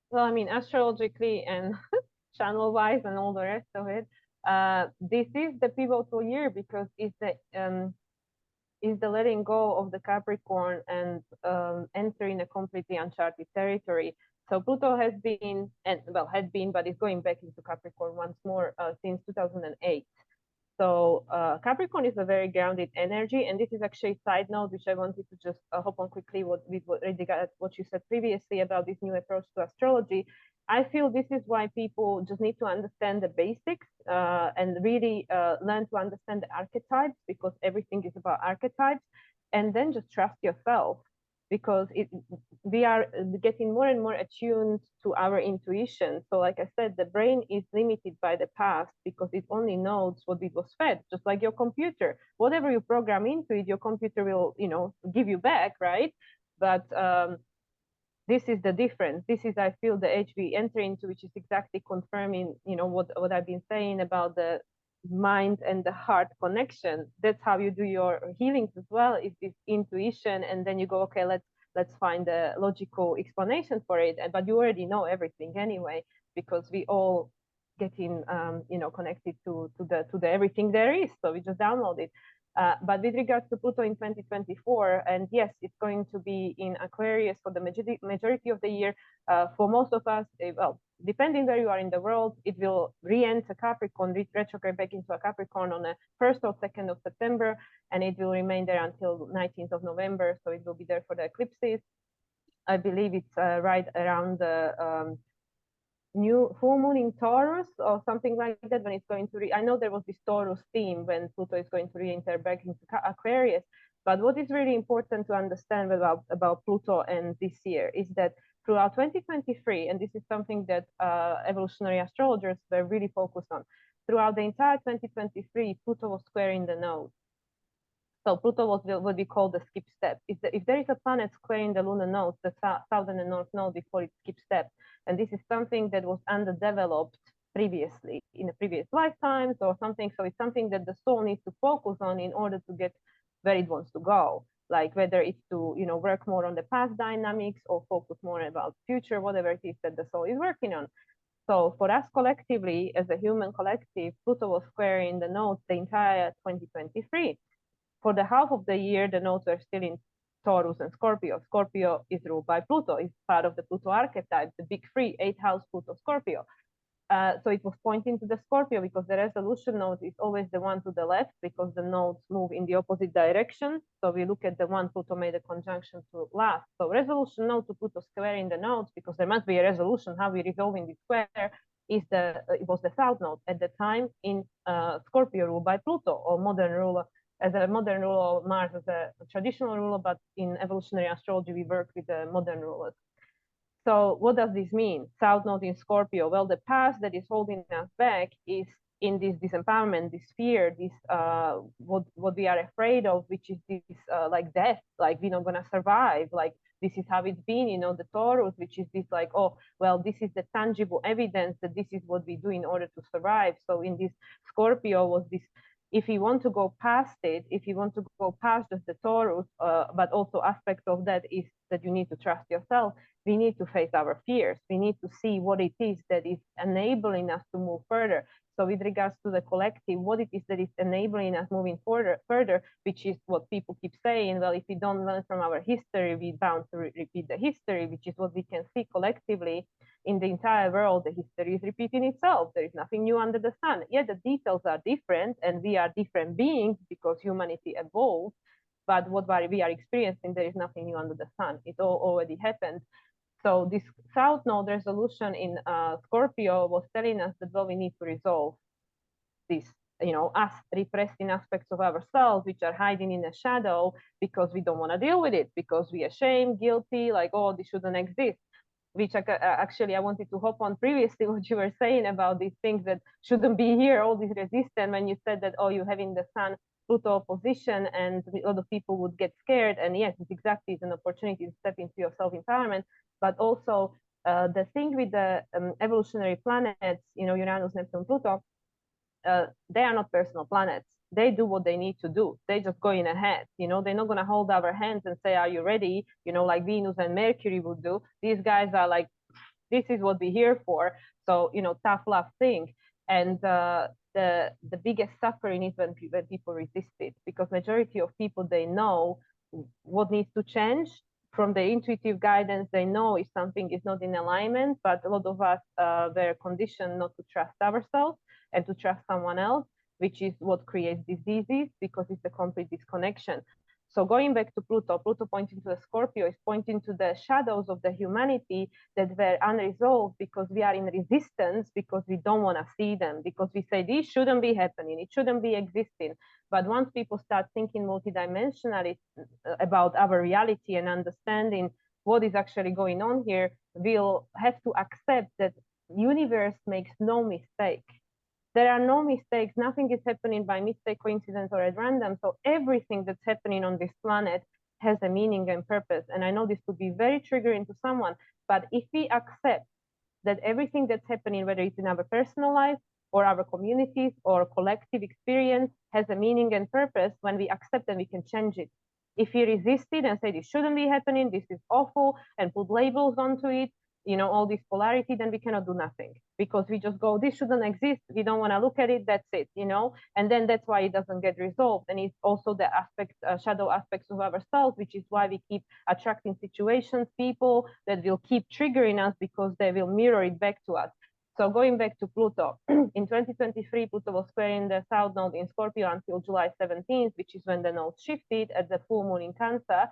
Well, I mean, astrologically and channel wise and all the rest of it, this is the pivotal year because it's the letting go of the Capricorn and entering a completely uncharted territory. So Pluto has been, and well, had been, but is going back into Capricorn once more since 2008. So Capricorn is a very grounded energy, and this is actually a side note which I wanted to just hop on quickly with what you said previously about this new approach to astrology. I feel this is why people just need to understand the basics and really learn to understand the archetypes, because everything is about archetypes, and then just trust yourself, because we are getting more and more attuned to our intuition. So like I said, the brain is limited by the past because it only knows what it was fed, just like your computer. Whatever you program into it, your computer will, give you back, right? But this is the difference. This is, I feel, the age we enter into, which is exactly confirming, what I've been saying about the mind and the heart connection. That's how you do your healings as well, is this intuition, and then you go, okay, let's find a logical explanation for it. But you already know everything anyway, because we all getting connected to the everything there is. So we just download it. But with regards to Pluto in 2024, and yes, it's going to be in Aquarius for the majority of the year. For most of us, well, depending where you are in the world, it will re-enter Capricorn, retrograde back into a Capricorn on the 1st or 2nd of September, and it will remain there until 19th of November. So it will be there for the eclipses. I believe it's right around the new full moon in Taurus or something like that, when it's going to I know there was this Taurus theme when Pluto is going to re-enter back into Aquarius. But what is really important to understand about Pluto and this year is that throughout 2023, and this is something that evolutionary astrologers were really focused on, throughout the entire 2023, Pluto was squaring the node. So Pluto was what we call the skip step. If there is a planet squaring the lunar nodes, the south and the north node, we call it skip step. And this is something that was underdeveloped previously in the previous lifetimes or something. So it's something that the soul needs to focus on in order to get where it wants to go. Like whether it's to work more on the past dynamics or focus more about future, whatever it is that the soul is working on. So for us collectively, as a human collective, Pluto was squaring the nodes the entire 2023. For the half of the year, the nodes were still in Taurus and Scorpio. Scorpio is ruled by Pluto. It's part of the Pluto archetype, the big three, 8th house Pluto Scorpio. So it was pointing to the Scorpio because the resolution node is always the one to the left because the nodes move in the opposite direction. So we look at the one Pluto made a conjunction to last. So resolution node to Pluto squaring the nodes, because there must be a resolution how we resolving this square, it was the south node at the time in Scorpio ruled by Pluto, or modern ruler. As a modern ruler, Mars as a traditional ruler, but in evolutionary astrology, we work with the modern rulers. So what does this mean? South node in Scorpio. Well, the past that is holding us back is in this disempowerment, this fear, this what we are afraid of, which is this like death, like we're not gonna survive, like this is how it's been, the Taurus, which is this like, oh, well, this is the tangible evidence that this is what we do in order to survive. So in this Scorpio was this, if you want to go past it, if you want to go past just the Taurus, but also aspect of that is that you need to trust yourself. We need to face our fears. We need to see what it is that is enabling us to move further. So with regards to the collective, what it is that is enabling us moving further, which is what people keep saying, well, if we don't learn from our history, we're bound to repeat the history, which is what we can see collectively in the entire world. The history is repeating itself. There is nothing new under the sun. Yeah, the details are different and we are different beings because humanity evolved. But what we are experiencing, there is nothing new under the sun. It all already happened. So this south node resolution in Scorpio was telling us that, well, we need to resolve this us repressing aspects of ourselves, which are hiding in the shadow because we don't want to deal with it, because we are ashamed, guilty, like, oh, this shouldn't exist. Which actually I wanted to hop on previously, what you were saying about these things that shouldn't be here, all this resistance, when you said that, oh, you having the Sun Pluto opposition and a lot of people would get scared. And yes, it's exactly, it's an opportunity to step into your self-empowerment, but also the thing with the evolutionary planets, Uranus, Neptune, Pluto, they are not personal planets. They do what they need to do. They just going ahead. They're not going to hold our hands and say, are you ready? Like Venus and Mercury would do. These guys are like, this is what we're here for. So, tough love thing. And the biggest suffering is when people resist it, because majority of people, they know what needs to change. From the intuitive guidance, they know if something is not in alignment, but a lot of us were conditioned not to trust ourselves and to trust someone else, which is what creates diseases, because it's a complete disconnection. So going back to Pluto pointing to the Scorpio is pointing to the shadows of the humanity that were unresolved, because we are in resistance, because we don't want to see them, because we say this shouldn't be happening, it shouldn't be existing. But once people start thinking multidimensionally about our reality and understanding what is actually going on here, we'll have to accept that universe makes no mistake. There are no mistakes. Nothing is happening by mistake, coincidence, or at random. So everything that's happening on this planet has a meaning and purpose. And I know this could be very triggering to someone, but if we accept that everything that's happening, whether it's in our personal life or our communities or collective experience, has a meaning and purpose, when we accept and we can change it. If we resist it and say this shouldn't be happening, this is awful, and put labels onto it, all this polarity, then we cannot do nothing, because we just go, this shouldn't exist, we don't want to look at it, that's it, and then that's why it doesn't get resolved. And it's also the shadow aspects of ourselves, which is why we keep attracting situations, people that will keep triggering us, because they will mirror it back to us. So going back to Pluto, in 2023, Pluto was squaring the South Node in Scorpio until July 17th, which is when the node shifted at the full moon in Cancer.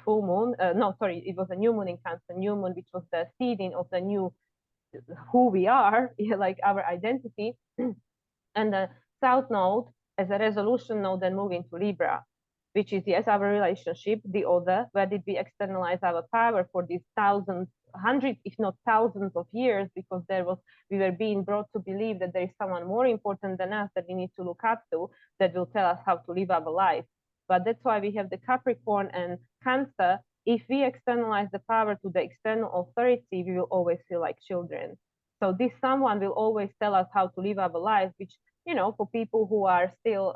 Full moon, it was a new moon in Cancer, new moon, which was the seeding of the new who we are, like our identity. And the South Node as a resolution node then moving to Libra, which is, yes, our relationship, the other, where did we externalize our power for these thousands, hundreds, if not thousands of years, because we were being brought to believe that there is someone more important than us that we need to look up to, that will tell us how to live our life. But that's why we have the Capricorn and Cancer. If we externalize the power to the external authority, we will always feel like children. So this someone will always tell us how to live our life, which, for people who are still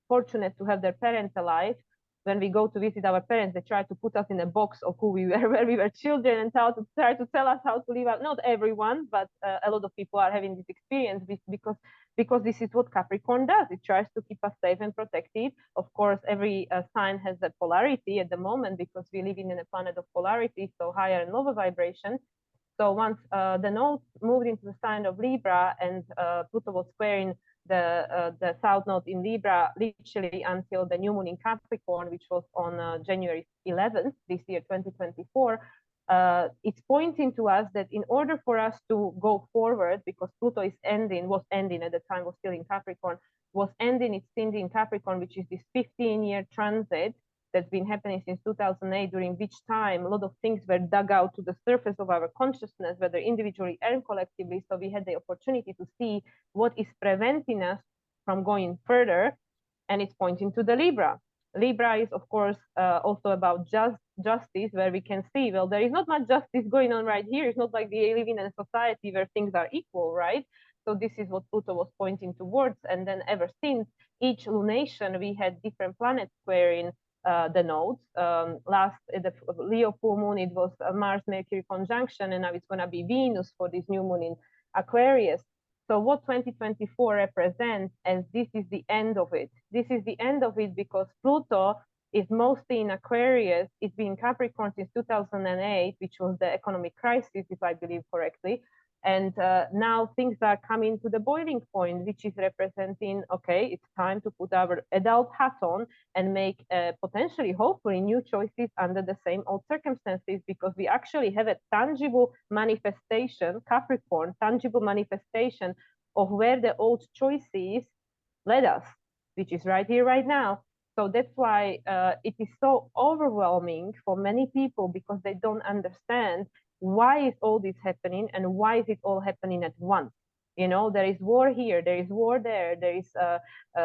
fortunate to have their parents alive, when we go to visit our parents, they try to put us in a box of who we were when we were children, and try to tell us how to live out. Not everyone, but a lot of people are having this experience because this is what Capricorn does. It tries to keep us safe and protected. Of course, every sign has a polarity at the moment, because we live in a planet of polarity, so higher and lower vibration. So once the node moved into the sign of Libra, and Pluto was squaring the South Node in Libra literally until the new moon in Capricorn, which was on January 11th this year, 2024, it's pointing to us that in order for us to go forward, because Pluto was ending at the time, was still in Capricorn, was ending its stint in Capricorn, which is this 15-year transit that's been happening since 2008, during which time a lot of things were dug out to the surface of our consciousness, whether individually and collectively. So we had the opportunity to see what is preventing us from going further, and it's pointing to the Libra. Libra is, of course, also about justice, where we can see, well, there is not much justice going on right here. It's not like we live in a society where things are equal, right? So this is what Pluto was pointing towards. And then ever since, each lunation, we had different planets squaring the nodes. The Leo full moon, it was Mars-Mercury conjunction, and now it's going to be Venus for this new moon in Aquarius. So what 2024 represents, and this is the end of it. This is the end of it because Pluto is mostly in Aquarius. It's been Capricorn since 2008, which was the economic crisis, if I believe correctly. And now things are coming to the boiling point, which is representing, okay, it's time to put our adult hat on and make potentially, hopefully, new choices under the same old circumstances, because we actually have a tangible manifestation, Capricorn, tangible manifestation of where the old choices led us, which is right here, right now. So that's why it is so overwhelming for many people, because they don't understand why is all this happening and why is it all happening at once. You know, there is war here, there is war there, there is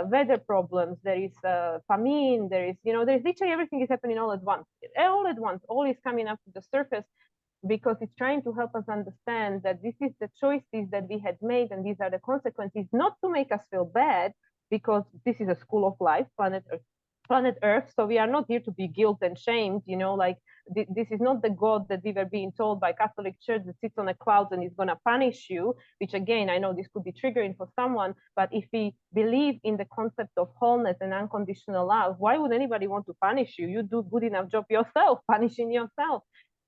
weather problems, there is famine, there is, you know, there's literally everything is happening all at once. All at once, all is coming up to the surface, because it's trying to help us understand that this is the choices that we had made and these are the consequences, not to make us feel bad, because this is a school of life, planet Earth. So we are not here to be guilt and shamed, you know, like this is not the God that we were being told by Catholic Church that sits on a cloud and is going to punish you, which again, I know this could be triggering for someone, but if we believe in the concept of wholeness and unconditional love, why would anybody want to punish you? You do good enough job yourself, punishing yourself.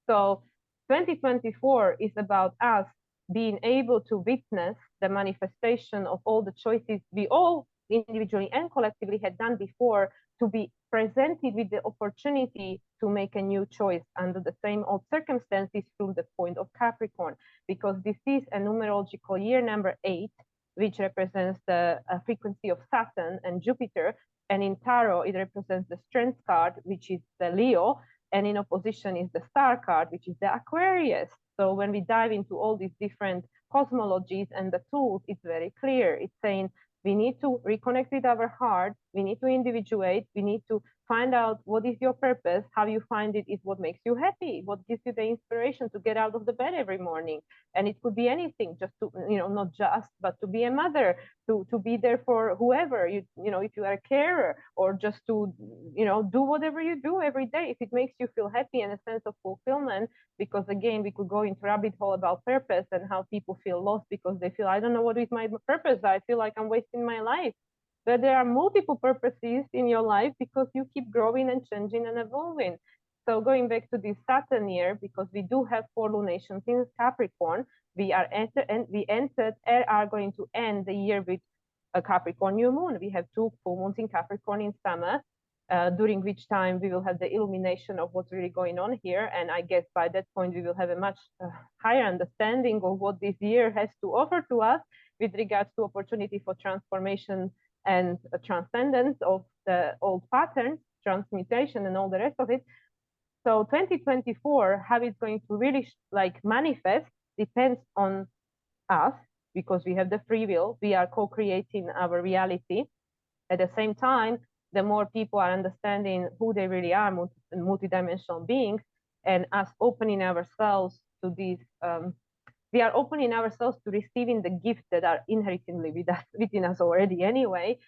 So 2024 is about us being able to witness the manifestation of all the choices we all individually and collectively had done before, to be presented with the opportunity to make a new choice under the same old circumstances through the point of Capricorn, because this is a numerological year number 8, which represents the frequency of Saturn and Jupiter. And in tarot, it represents the strength card, which is the Leo, and in opposition is the star card, which is the Aquarius. So when we dive into all these different cosmologies and the tools, it's very clear. It's saying we need to reconnect with our heart. We need to individuate. We need to find out what is your purpose. How you find it is what makes you happy, what gives you the inspiration to get out of the bed every morning. And it could be anything, just to, you know, not just, but to be a mother, to be there for whoever, you know, if you are a carer, or just to, you know, do whatever you do every day, if it makes you feel happy and a sense of fulfillment. Because again, we could go into rabbit hole about purpose and how people feel lost because they feel, I don't know what is my purpose. I feel like I'm wasting my life. But there are multiple purposes in your life, because you keep growing and changing and evolving. So going back to this Saturn year, because we do have 4 lunations in Capricorn, we are are going to end the year with a Capricorn new moon. We have 2 full moons in Capricorn in summer, during which time we will have the illumination of what's really going on here. And I guess by that point, we will have a much higher understanding of what this year has to offer to us with regards to opportunity for transformation and transcendence of the old patterns, transmutation, and all the rest of it. So 2024, how it's going to really manifest depends on us, because we have the free will. We are co-creating our reality. At the same time, the more people are understanding who they really are, multidimensional beings, and us opening ourselves to these, we are opening ourselves to receiving the gifts that are inherently within us already anyway.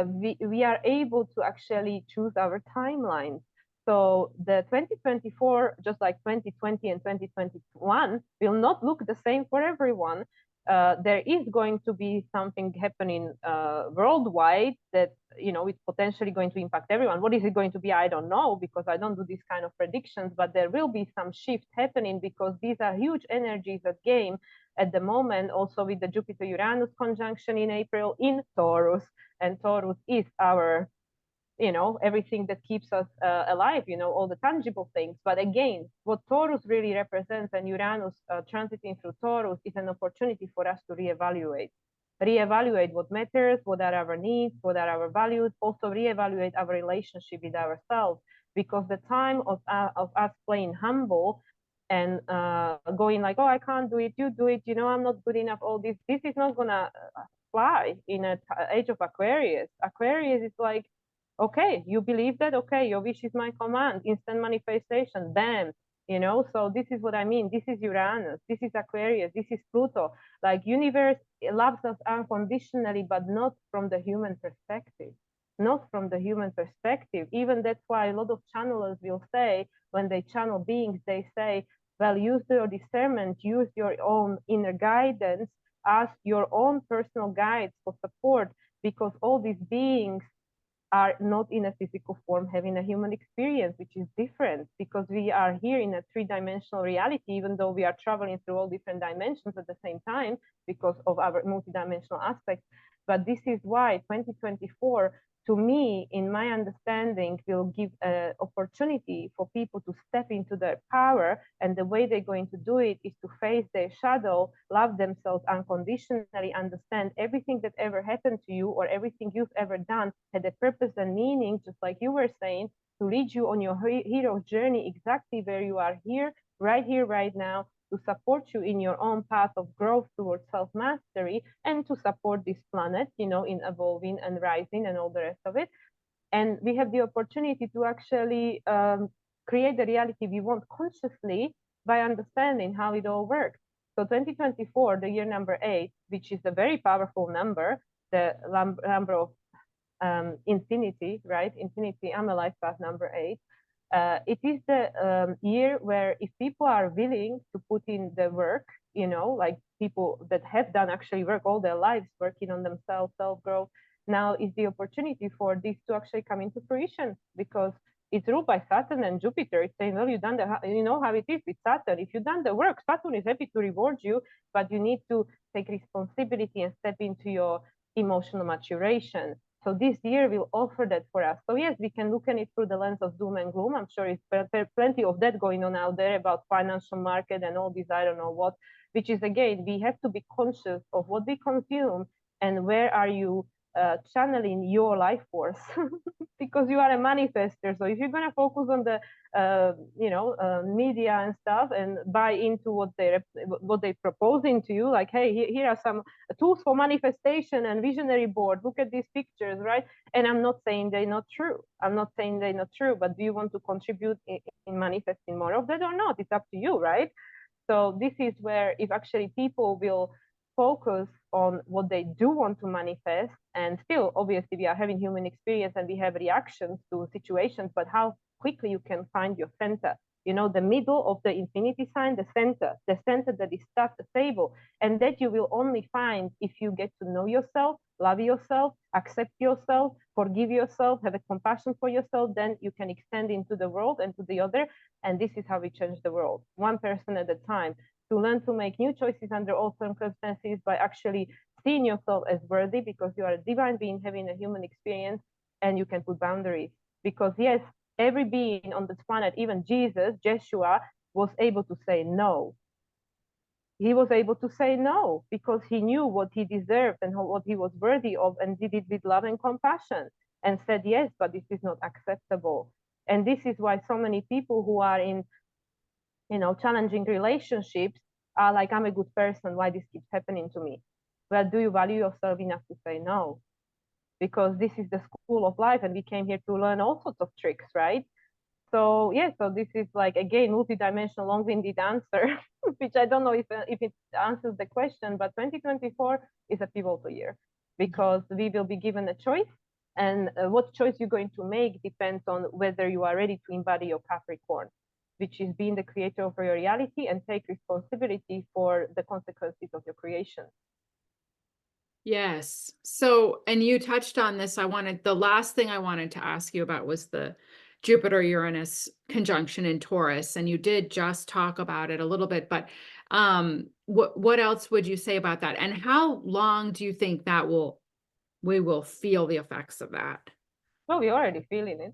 We are able to actually choose our timeline. So the 2024, just like 2020 and 2021, will not look the same for everyone. There is going to be something happening worldwide that, you know, it's potentially going to impact everyone. What is it going to be? I don't know, because I don't do these kind of predictions, but there will be some shift happening, because these are huge energies at game at the moment, also with the Jupiter-Uranus conjunction in April in Taurus. And Taurus is our, you know, everything that keeps us alive, you know, all the tangible things. But again, what Taurus really represents, and Uranus transiting through Taurus, is an opportunity for us to reevaluate what matters, what are our needs, what are our values, also reevaluate our relationship with ourselves. Because the time of us playing humble and going like, oh, I can't do it, you do it, you know, I'm not good enough, all this is not gonna fly in an age of Aquarius. Aquarius is like, okay, you believe that? Okay, your wish is my command, instant manifestation, bam. You know, so this is what I mean. This is Uranus, this is Aquarius, this is Pluto. Like, universe loves us unconditionally, but not from the human perspective. Not from the human perspective. Even that's why a lot of channelers will say, when they channel beings, they say, well, use your discernment, use your own inner guidance, ask your own personal guides for support, because all these beings are not in a physical form having a human experience, which is different, because we are here in a 3-dimensional reality, even though we are traveling through all different dimensions at the same time because of our multidimensional aspects. But this is why 2024 to me, in my understanding, will give an opportunity for people to step into their power. And the way they're going to do it is to face their shadow, love themselves unconditionally, understand everything that ever happened to you or everything you've ever done had a purpose and meaning, just like you were saying, to lead you on your hero journey exactly where you are here, right now, to support you in your own path of growth towards self-mastery and to support this planet, in evolving and rising and all the rest of it. And we have the opportunity to actually create the reality we want consciously by understanding how it all works. So 2024, the year number 8, which is a very powerful number, the number of infinity, right? Infinity, I'm a life path number 8. It is the year where if people are willing to put in the work, like people that have done actually work all their lives working on themselves, self-growth, now is the opportunity for this to actually come into fruition, because it's ruled by Saturn and Jupiter. It's saying, well, you know how it is with Saturn. If you've done the work, Saturn is happy to reward you, but you need to take responsibility and step into your emotional maturation. So this year will offer that for us. So yes, we can look at it through the lens of doom and gloom. I'm sure there's plenty of that going on out there about financial market and all these, I don't know what, which is, again, we have to be conscious of what we consume and where are you channeling your life force because you are a manifester. So if you're going to focus on the media and stuff and buy into what they're proposing to you, like, hey, here are some tools for manifestation and visionary board, look at these pictures, right? And I'm not saying they're not true, but do you want to contribute in manifesting more of that or not? It's up to you, right? So this is where, if actually people will focus on what they do want to manifest, and still, obviously, we are having human experience and we have reactions to situations, but how quickly you can find your center. The middle of the infinity sign, the center that is stable, and that you will only find if you get to know yourself, love yourself, accept yourself, forgive yourself, have a compassion for yourself. Then you can extend into the world and to the other. And this is how we change the world, one person at a time, to learn to make new choices under all circumstances by actually seeing yourself as worthy, because you are a divine being having a human experience, and you can put boundaries. Because yes, every being on this planet, even Jesus, Joshua, was able to say no. He was able to say no because he knew what he deserved and what he was worthy of, and did it with love and compassion, and said yes, but this is not acceptable. And this is why so many people who are in challenging relationships are like, I'm a good person, why this keeps happening to me? Well, do you value yourself enough to say no? Because this is the school of life, and we came here to learn all sorts of tricks, right? So yeah, so this is like, again, multidimensional, long-winded answer, which I don't know if it answers the question, but 2024 is a pivotal year because we will be given a choice, and what choice you're going to make depends on whether you are ready to embody your Capricorn, which is being the creator of your reality and take responsibility for the consequences of your creation.
Yes. So, and you touched on this. The last thing I wanted to ask you about was the Jupiter Uranus conjunction in Taurus. And you did just talk about it a little bit, but what else would you say about that? And how long do you think we will feel the effects of that?
Well, we're already feeling it.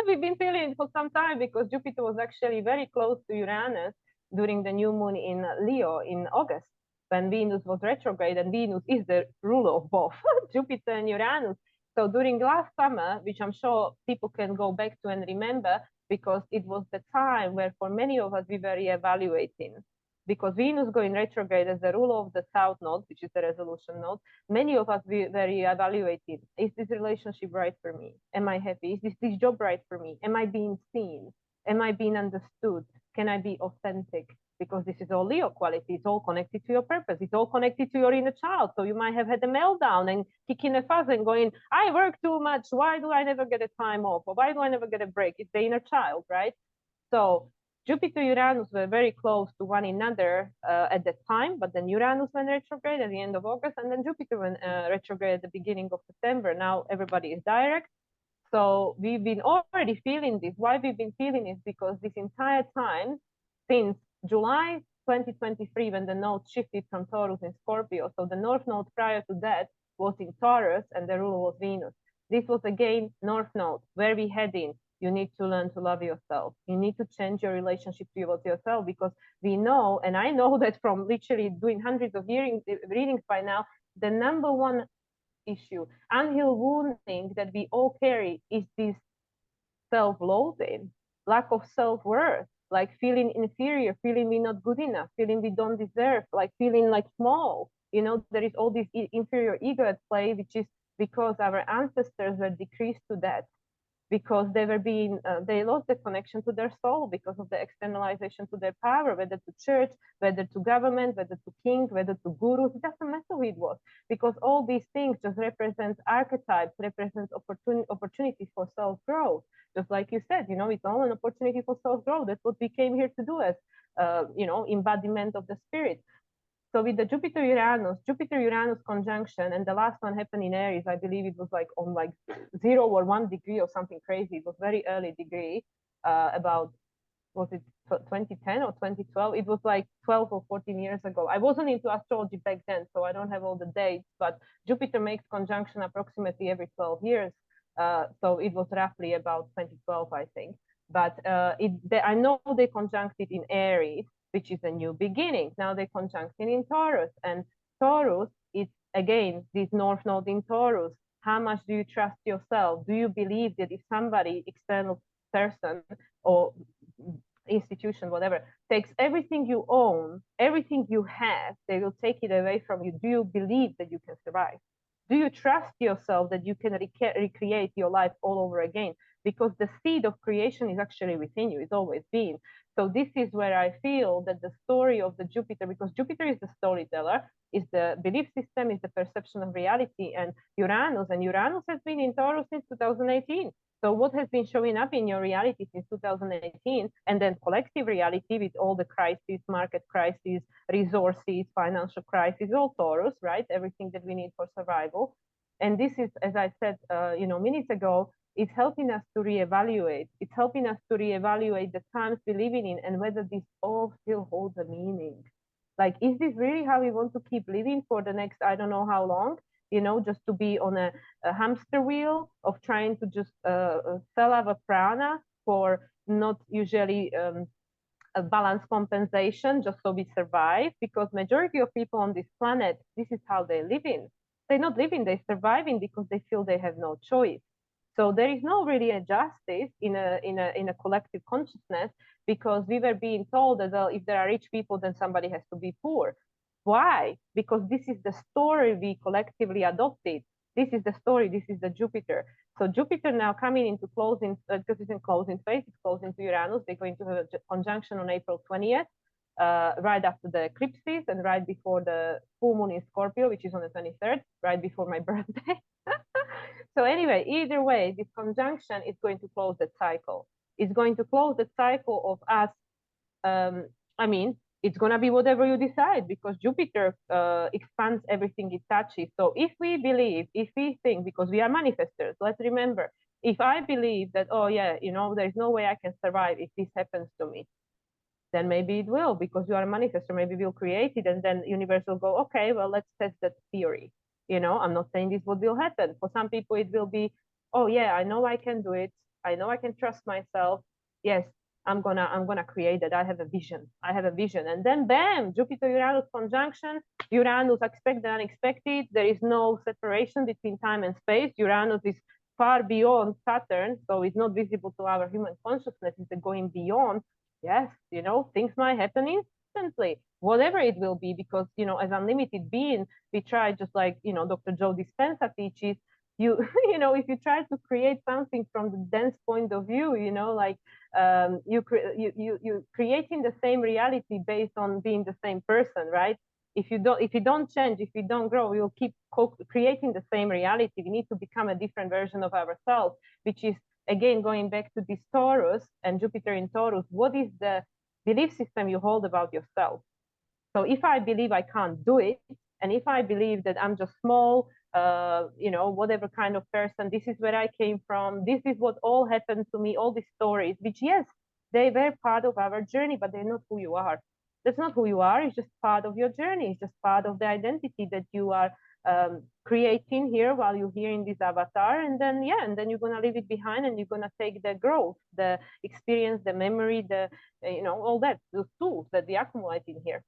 We've been feeling it for some time because Jupiter was actually very close to Uranus during the new moon in Leo in August, when Venus was retrograde, and Venus is the ruler of both Jupiter and Uranus. So during last summer, which I'm sure people can go back to and remember, because it was the time where for many of us we were reevaluating, because Venus going retrograde as the ruler of the South Node, which is the resolution node. Many of us were evaluated. Is this relationship right for me? Am I happy? Is this job right for me? Am I being seen? Am I being understood? Can I be authentic? Because this is all Leo quality. It's all connected to your purpose. It's all connected to your inner child. So you might have had a meltdown and kicking a fuss and going, I work too much. Why do I never get a time off? Or why do I never get a break? It's the inner child, right? So Jupiter Uranus were very close to one another at that time, but then Uranus went retrograde at the end of August, and then Jupiter went retrograde at the beginning of September. Now everybody is direct. So we've been already feeling this. Why we've been feeling it? Because this entire time, since July 2023, when the node shifted from Taurus in Scorpio, so the North Node prior to that was in Taurus, and the ruler was Venus. This was again North Node, where we heading. You need to learn to love yourself. You need to change your relationship towards yourself, because we know, and I know that from literally doing hundreds of readings by now, the number one issue, unhealed wounding that we all carry is this self-loathing, lack of self-worth, like feeling inferior, feeling we're not good enough, feeling we don't deserve, like feeling like small. You know, there is all this inferior ego at play, which is because our ancestors were decreased to that, because they were being they lost the connection to their soul because of the externalization to their power, whether to church, whether to government, whether to king, whether to gurus. It doesn't matter who it was, because all these things just represent archetypes, represent opportunities for self-growth. Just like you said, you know, it's all an opportunity for self-growth. That's what we came here to do as you know, embodiment of the spirit. So with the Jupiter-Uranus conjunction, and the last one happened in Aries, I believe it was like on like 0 or 1 degree or something crazy. It was very early degree, about, was it 2010 or 2012? It was like 12 or 14 years ago. I wasn't into astrology back then, so I don't have all the dates, but Jupiter makes conjunction approximately every 12 years. So it was roughly about 2012, I think. But I know they conjuncted in Aries, which is a new beginning. Now they conjuncted in Taurus, and Taurus is again this North Node in Taurus. How much do you trust yourself? Do you believe that if somebody, external person or institution, whatever, takes everything you own, everything you have, they will take it away from you? Do you believe that you can survive? Do you trust yourself that you can recreate your life all over again? Because the seed of creation is actually within you. It's always been. So this is where I feel that the story of the Jupiter, because Jupiter is the storyteller, is the belief system, is the perception of reality, and Uranus has been in Taurus since 2018. So what has been showing up in your reality since 2018, and then collective reality with all the crises, market crises, resources, financial crisis, all Taurus, right? Everything that we need for survival. And this is, as I said, you know, minutes ago, it's helping us to reevaluate. It's helping us to reevaluate the times we're living in and whether this all still holds a meaning. Like, is this really how we want to keep living for the next, I don't know how long? You know, just to be on a hamster wheel of trying to just sell our prana for not usually a balance compensation, just so we survive, because majority of people on this planet, this is how they're living. They're not living, they're surviving because they feel they have no choice. So there is no really a justice in a collective consciousness, because we were being told that, well, if there are rich people, then somebody has to be poor. Why? Because this is the story we collectively adopted. This is the story. This is the Jupiter. So Jupiter now coming into closing, because it's in closing phase, it's closing to Uranus. They're going to have a conjunction on April 20th, right after the eclipses and right before the full moon in Scorpio, which is on the 23rd, right before my birthday. So anyway, either way, this conjunction is going to close that cycle. It's going to close the cycle of us. I mean, it's going to be whatever you decide, because Jupiter expands everything it touches. So if we believe, if we think, because we are manifestors, let's remember, if I believe that, oh yeah, you know, there's no way I can survive if this happens to me, then maybe it will, because you are a manifestor. Maybe we'll create it, and then universe will go, okay, well, let's test that theory. You know, I'm not saying this what will happen. For some people, it will be, oh yeah, I know I can do it. I know I can trust myself. Yes, I'm gonna create that. I have a vision. I have a vision. And then bam, Jupiter-Uranus conjunction. Uranus expect the unexpected. There is no separation between time and space. Uranus is far beyond Saturn, so it's not visible to our human consciousness. It's going beyond. Yes, you know, things might happen instantly, whatever it will be, because, you know, as unlimited being, we try, just like, you know, Dr. Joe Dispenza teaches, you, you know, if you try to create something from the dense point of view, you know, like you creating the same reality based on being the same person, right? If you don't change, if you don't grow, you'll keep creating the same reality. We need to become a different version of ourselves, which is, again, going back to this Taurus and Jupiter in Taurus. What is the belief system you hold about yourself? So if I believe I can't do it, and if I believe that I'm just small, you know, whatever kind of person, this is where I came from, this is what all happened to me, all these stories, which, yes, they were part of our journey, but they're not who you are. That's not who you are. It's just part of your journey. It's just part of the identity that you are creating here while you're here in this avatar, and then you're gonna leave it behind, and you're gonna take the growth, the experience, the memory, the all that, those tools that we accumulate in here.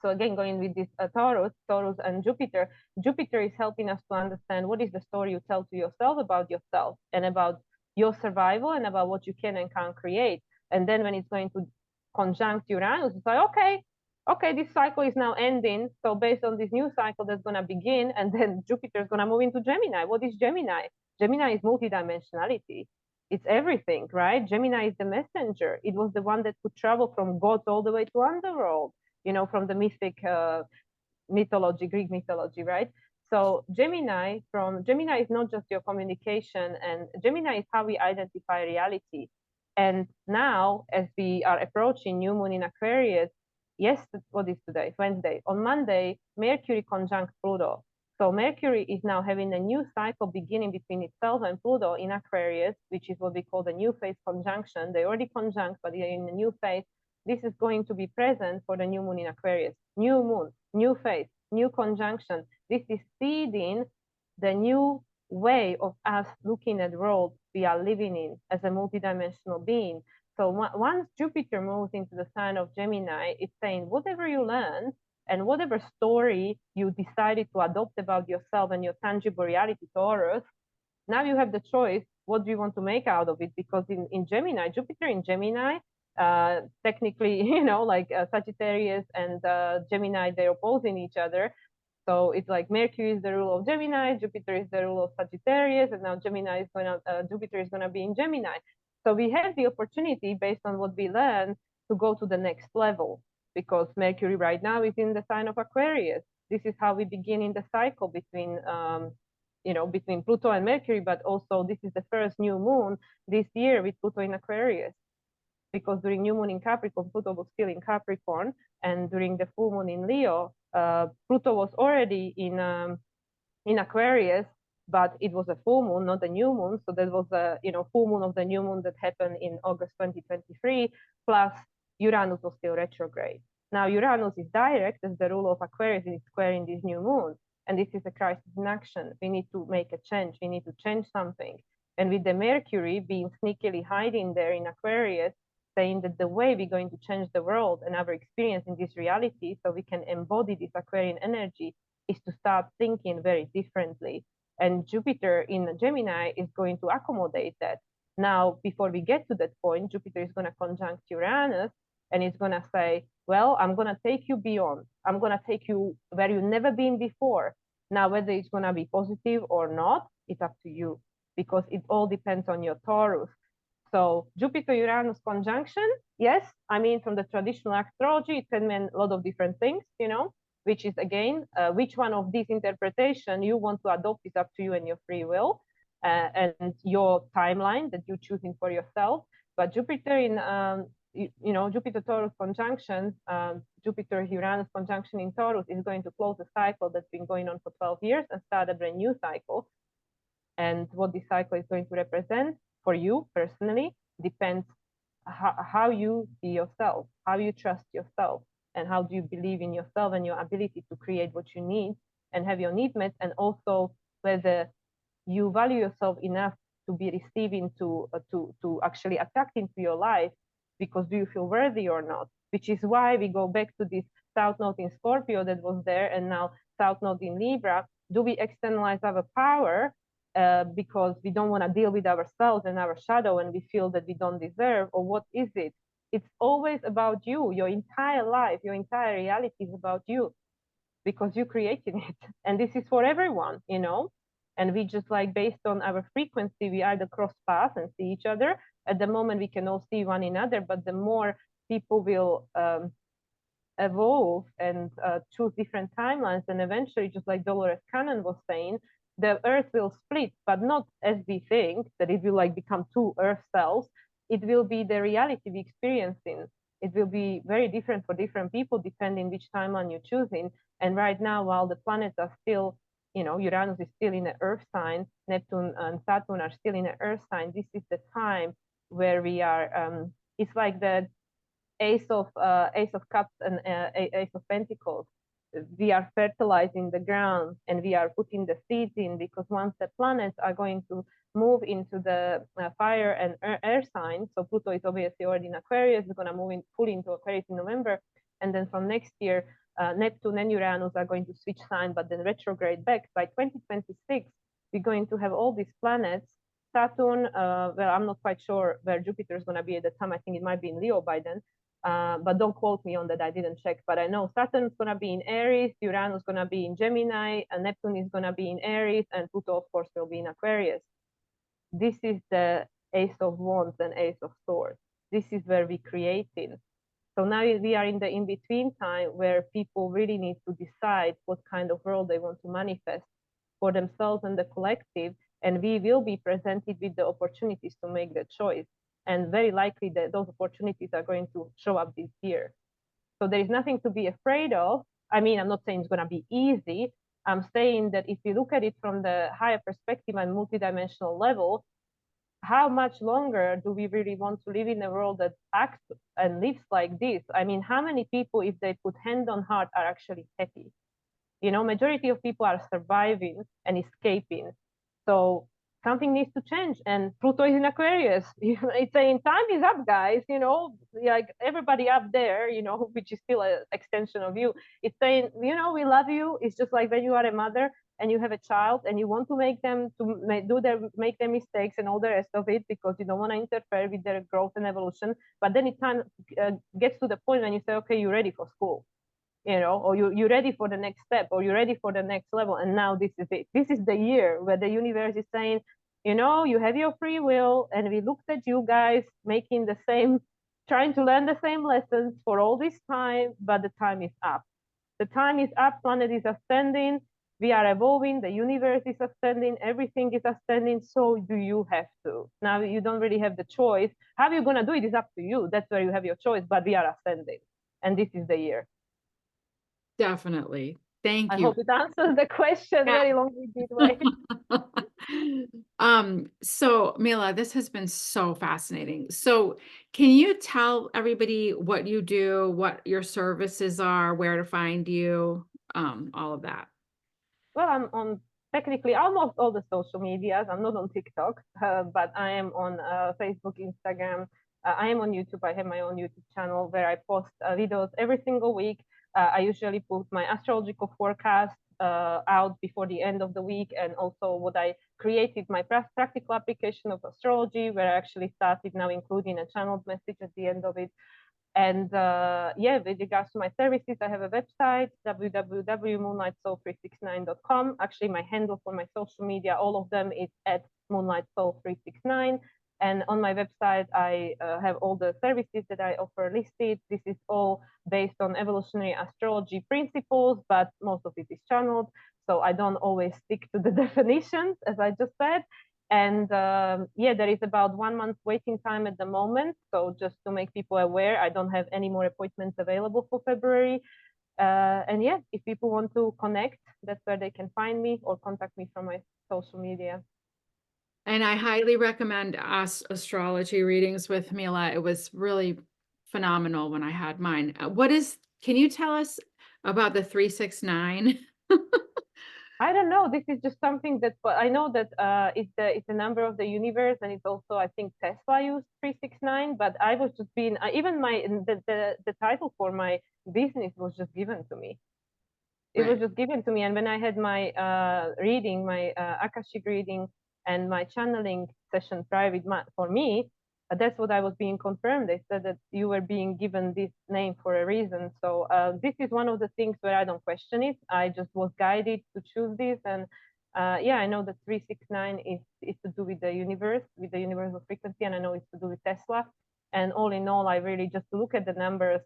So again, going with this Taurus and Jupiter, Jupiter is helping us to understand what is the story you tell to yourself about yourself and about your survival and about what you can and can't create. And then when it's going to conjunct Uranus, it's like, okay, this cycle is now ending. So based on this new cycle that's going to begin, and then Jupiter is going to move into Gemini. What is Gemini? Gemini is multidimensionality. It's everything, right? Gemini is the messenger. It was the one that could travel from gods all the way to underworld, from the mythic mythology, Greek mythology, right? So Gemini is not just your communication, and Gemini is how we identify reality. And now, as we are approaching new moon in Aquarius, what is today? Wednesday. On Monday, Mercury conjunct Pluto. So Mercury is now having a new cycle beginning between itself and Pluto in Aquarius, which is what we call the new phase conjunction. They already conjunct, but they're in the new phase. This is going to be present for the new moon in Aquarius. New moon, new phase, new conjunction. This is seeding the new way of us looking at the world we are living in as a multidimensional being. So once Jupiter moves into the sign of Gemini, it's saying whatever you learn and whatever story you decided to adopt about yourself and your tangible reality, Taurus, now you have the choice. What do you want to make out of it? Because in Gemini, Jupiter in Gemini, technically, like Sagittarius and Gemini, they're opposing each other. So it's like Mercury is the rule of Gemini, Jupiter is the rule of Sagittarius, and now Jupiter is gonna be in Gemini. So we have the opportunity, based on what we learn, to go to the next level, because Mercury right now is in the sign of Aquarius. This is how we begin in the cycle between between Pluto and Mercury, but also this is the first new moon this year with Pluto in Aquarius. Because during new moon in Capricorn, Pluto was still in Capricorn, and during the full moon in Leo, Pluto was already in Aquarius, but it was a full moon, not a new moon. So that was a full moon of the new moon that happened in August 2023. Plus Uranus was still retrograde. Now Uranus is direct as the rule of Aquarius, and it's squaring this new moon. And this is a crisis in action. We need to make a change. We need to change something. And with the Mercury being sneakily hiding there in Aquarius, saying that the way we're going to change the world and our experience in this reality, so we can embody this Aquarian energy, is to start thinking very differently. And Jupiter in Gemini is going to accommodate that. Now, before we get to that point, Jupiter is going to conjunct Uranus, and it's going to say, well, I'm going to take you beyond. I'm going to take you where you've never been before. Now, whether it's going to be positive or not, it's up to you, because it all depends on your Taurus. So Jupiter-Uranus conjunction, yes, I mean, from the traditional astrology, it can mean a lot of different things, which is, again, which one of these interpretation you want to adopt is up to you and your free will and your timeline that you're choosing for yourself. But Jupiter in, Jupiter-Taurus conjunction, Jupiter-Uranus conjunction in Taurus is going to close a cycle that's been going on for 12 years and start a brand new cycle. And what this cycle is going to represent for you personally depends how you see yourself, how you trust yourself, and how do you believe in yourself and your ability to create what you need and have your needs met, and also whether you value yourself enough to be receiving to actually attract into your life, because do you feel worthy or not? Which is why we go back to this South Node in Scorpio that was there, and now South Node in Libra. Do we externalize our power because we don't want to deal with ourselves and our shadow, and we feel that we don't deserve? Or what is it? It's always about you. Your entire life, your entire reality is about you, because you created it. And this is for everyone, and we just, like, based on our frequency, we either cross paths and see each other. At the moment we can all see one another, but the more people will evolve and choose different timelines, and eventually, just like Dolores Cannon was saying, the earth will split, but not as we think, that it will like become two earth cells. It will be the reality we experience in. It will be very different for different people depending which timeline you're choosing. And right now, while the planets are still, Uranus is still in an earth sign, Neptune and Saturn are still in an earth sign, this is the time where we are, it's like the Ace of Cups and Ace of Pentacles. we are fertilizing the ground and we are putting the seeds in, because once the planets are going to move into the fire and air signs, so Pluto is obviously already in Aquarius, it's going to move in fully into Aquarius in November, and then from next year, Neptune and Uranus are going to switch sign, but then retrograde back. By 2026, we're going to have all these planets. Saturn, well, I'm not quite sure where Jupiter is going to be at the time. I think it might be in Leo by then. But don't quote me on that. I didn't check. But I know Saturn is going to be in Aries, Uranus is going to be in Gemini, and Neptune is going to be in Aries, and Pluto, of course, will be in Aquarius. This is the Ace of Wands and Ace of Swords. This is where we creating. So now we are in the in-between time where people really need to decide what kind of world they want to manifest for themselves and the collective. And we will be presented with the opportunities to make the choice. And very likely that those opportunities are going to show up this year. So there is nothing to be afraid of. I mean, I'm not saying it's going to be easy. I'm saying that if you look at it from the higher perspective and multidimensional level, how much longer do we really want to live in a world that acts and lives like this? I mean, how many people, if they put hand on heart, are actually happy? You know, majority of people are surviving and escaping. So something needs to change. And Pluto is in Aquarius. It's saying time is up, guys. You know, like everybody up there, you know, which is still an extension of you. It's saying, you know, we love you. It's just like when you are a mother and you have a child and you want to make them make their mistakes and all the rest of it, because you don't want to interfere with their growth and evolution. But then it time gets to the point when you say, okay, you're ready for school, you know, or you're ready for the next step, or you're ready for the next level. And now this is it. This is the year where the universe is saying, you know, you have your free will, and we looked at you guys making the same, trying to learn the same lessons for all this time, but the time is up. The time is up, planet is ascending, we are evolving, the universe is ascending, everything is ascending, so do you have to. Now you don't really have the choice. How you're gonna do it is up to you. That's where you have your choice, but we are ascending. And this is the year.
Definitely. Thank
I
you.
hope it answers the question very long-winded way.
So Mila, this has been so fascinating. So can you tell everybody what you do, what your services are, where to find you, all of that?
Well, I'm on technically almost all the social medias. I'm not on TikTok, but I am on Facebook, Instagram. I am on YouTube. I have my own YouTube channel where I post videos every single week. I usually put my astrological forecast out before the end of the week, and also what I created, my practical application of astrology, where I actually started now including a channeled message at the end of it. And yeah, with regards to my services, I have a website, www.moonlightsoul369.com. Actually, my handle for my social media, all of them is at moonlightsoul369. And on my website, I have all the services that I offer listed. This is all based on evolutionary astrology principles, but most of it is channeled. So I don't always stick to the definitions, as I just said. And yeah, there is about 1 month waiting time at the moment. So just to make people aware, I don't have any more appointments available for February. And yeah, if people want to connect, that's where they can find me or contact me from my social media.
And I highly recommend astrology readings with Mila. It was really phenomenal when I had mine. Can you tell us about the 369?
I don't know. This is just something that, but I know that it's a number of the universe, and it's also, I think, Tesla used 369. But I was just being even the title for my business was just given to me. It was just given to me, and when I had my reading, my Akashic reading, and my channeling session private for me, that's what I was being confirmed. They said that you were being given this name for a reason. So this is one of the things where I don't question it. I just was guided to choose this. And yeah, I know that 369 is to do with the universe, with the universal frequency. And I know it's to do with Tesla. And all in all, I really just look at the numbers.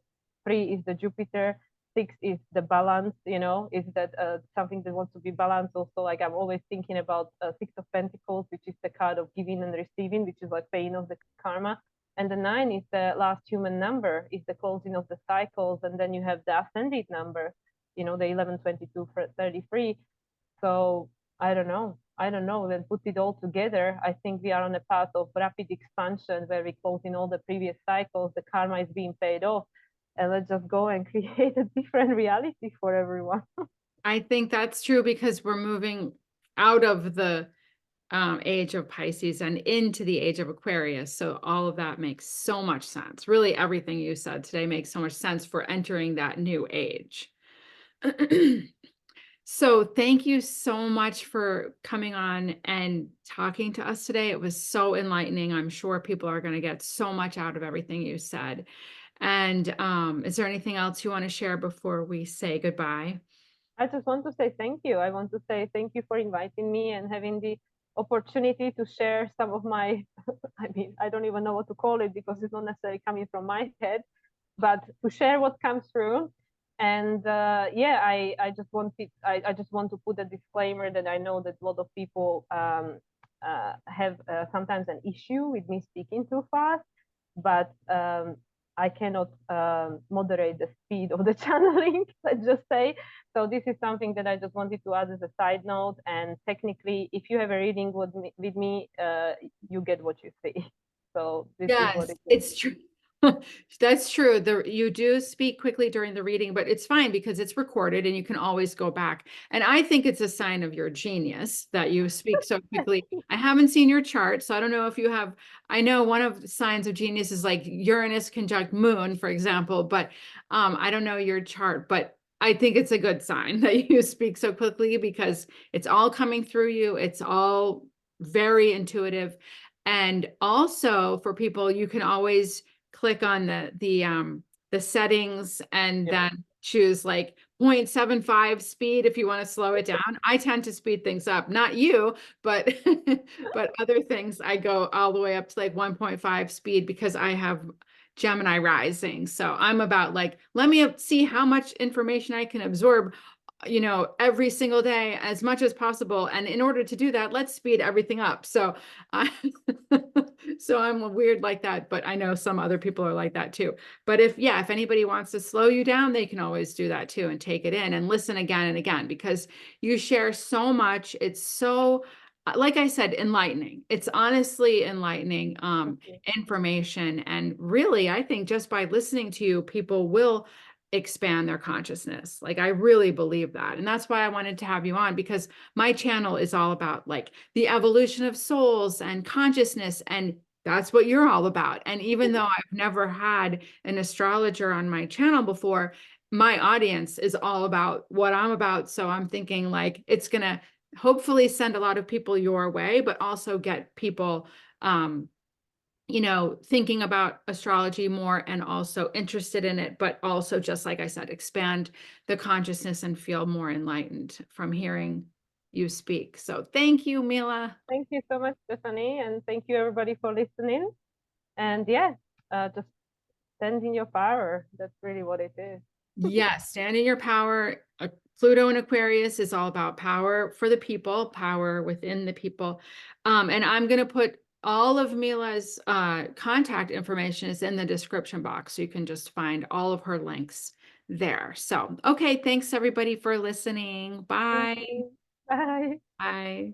3 is the Jupiter. 6 is the balance, you know, is that something that wants to be balanced. Also, like I'm always thinking about 6 of Pentacles, which is the card of giving and receiving, which is like paying off the karma. And the 9 is the last human number, is the closing of the cycles. And then you have the ascended number, you know, the 11, 22, 33. So I don't know. When put it all together, I think we are on a path of rapid expansion where we close in all the previous cycles. The karma is being paid off. and let's just go and create a different reality for everyone.
I think that's true because we're moving out of the age of Pisces and into the age of Aquarius. So all of that makes so much sense. Really, everything you said today makes so much sense for entering that new age. So thank you so much for coming on and talking to us today. It was so enlightening. I'm sure people are going to get so much out of everything you said. And is there anything else you want to share before we say goodbye?
I just want to say thank you. I want to say thank you for inviting me and having the opportunity to share some of my, I mean, I don't even know what to call it because it's not necessarily coming from my head, but to share what comes through. And yeah, I just wanted, I just want to put a disclaimer that I know that a lot of people have sometimes an issue with me speaking too fast, but I cannot moderate the speed of the channeling, let's just say. So this is something that I just wanted to add as a side note. And technically, if you have a reading with me, you get what you see. So this is what
Yes,
it is.
it's true. That's true. You do speak quickly during the reading, but it's fine because it's recorded and you can always go back. And I think it's a sign of your genius that you speak so quickly. I haven't seen your chart, so I don't know if you have. I know one of the signs of genius is like Uranus conjunct Moon, for example, but I don't know your chart, but I think it's a good sign that you speak so quickly because it's all coming through you. It's all very intuitive. And also for people, you can always click on the settings and
Yeah.
then choose like 0.75 speed if you want to slow it down. I tend to speed things up, not you, but but other things I go all the way up to like 1.5 speed because I have Gemini rising. So I'm about like, let me see how much information I can absorb, every single day as much as possible. And in order to do that, let's speed everything up. So I, so I'm weird like that, but I know some other people are like that too. But if anybody wants to slow you down, they can always do that too and take it in and listen again and again because you share so much. It's so, like I said, enlightening. It's honestly enlightening information. And really, I think just by listening to you, people will expand their consciousness. Like I really believe that. And that's why I wanted to have you on because my channel is all about like the evolution of souls and consciousness, and that's what you're all about. And even though I've never had an astrologer on my channel before, my audience is all about what I'm about. So I'm thinking like it's going to hopefully send a lot of people your way, but also get people thinking about astrology more and also interested in it, but also, just like I said, expand the consciousness and feel more enlightened from hearing you speak. So thank you, Mila.
Thank you so much, Stephanie, and thank you everybody for listening. And yeah, just stand in your power. That's really what it is.
Yes, stand in your power. Pluto in Aquarius is all about power for the people, power within the people. And I'm going to put all of Mila's contact information is in the description box. So you can just find all of her links there. So, okay, thanks everybody for listening.
Thank
Bye.
you. Bye.
Bye.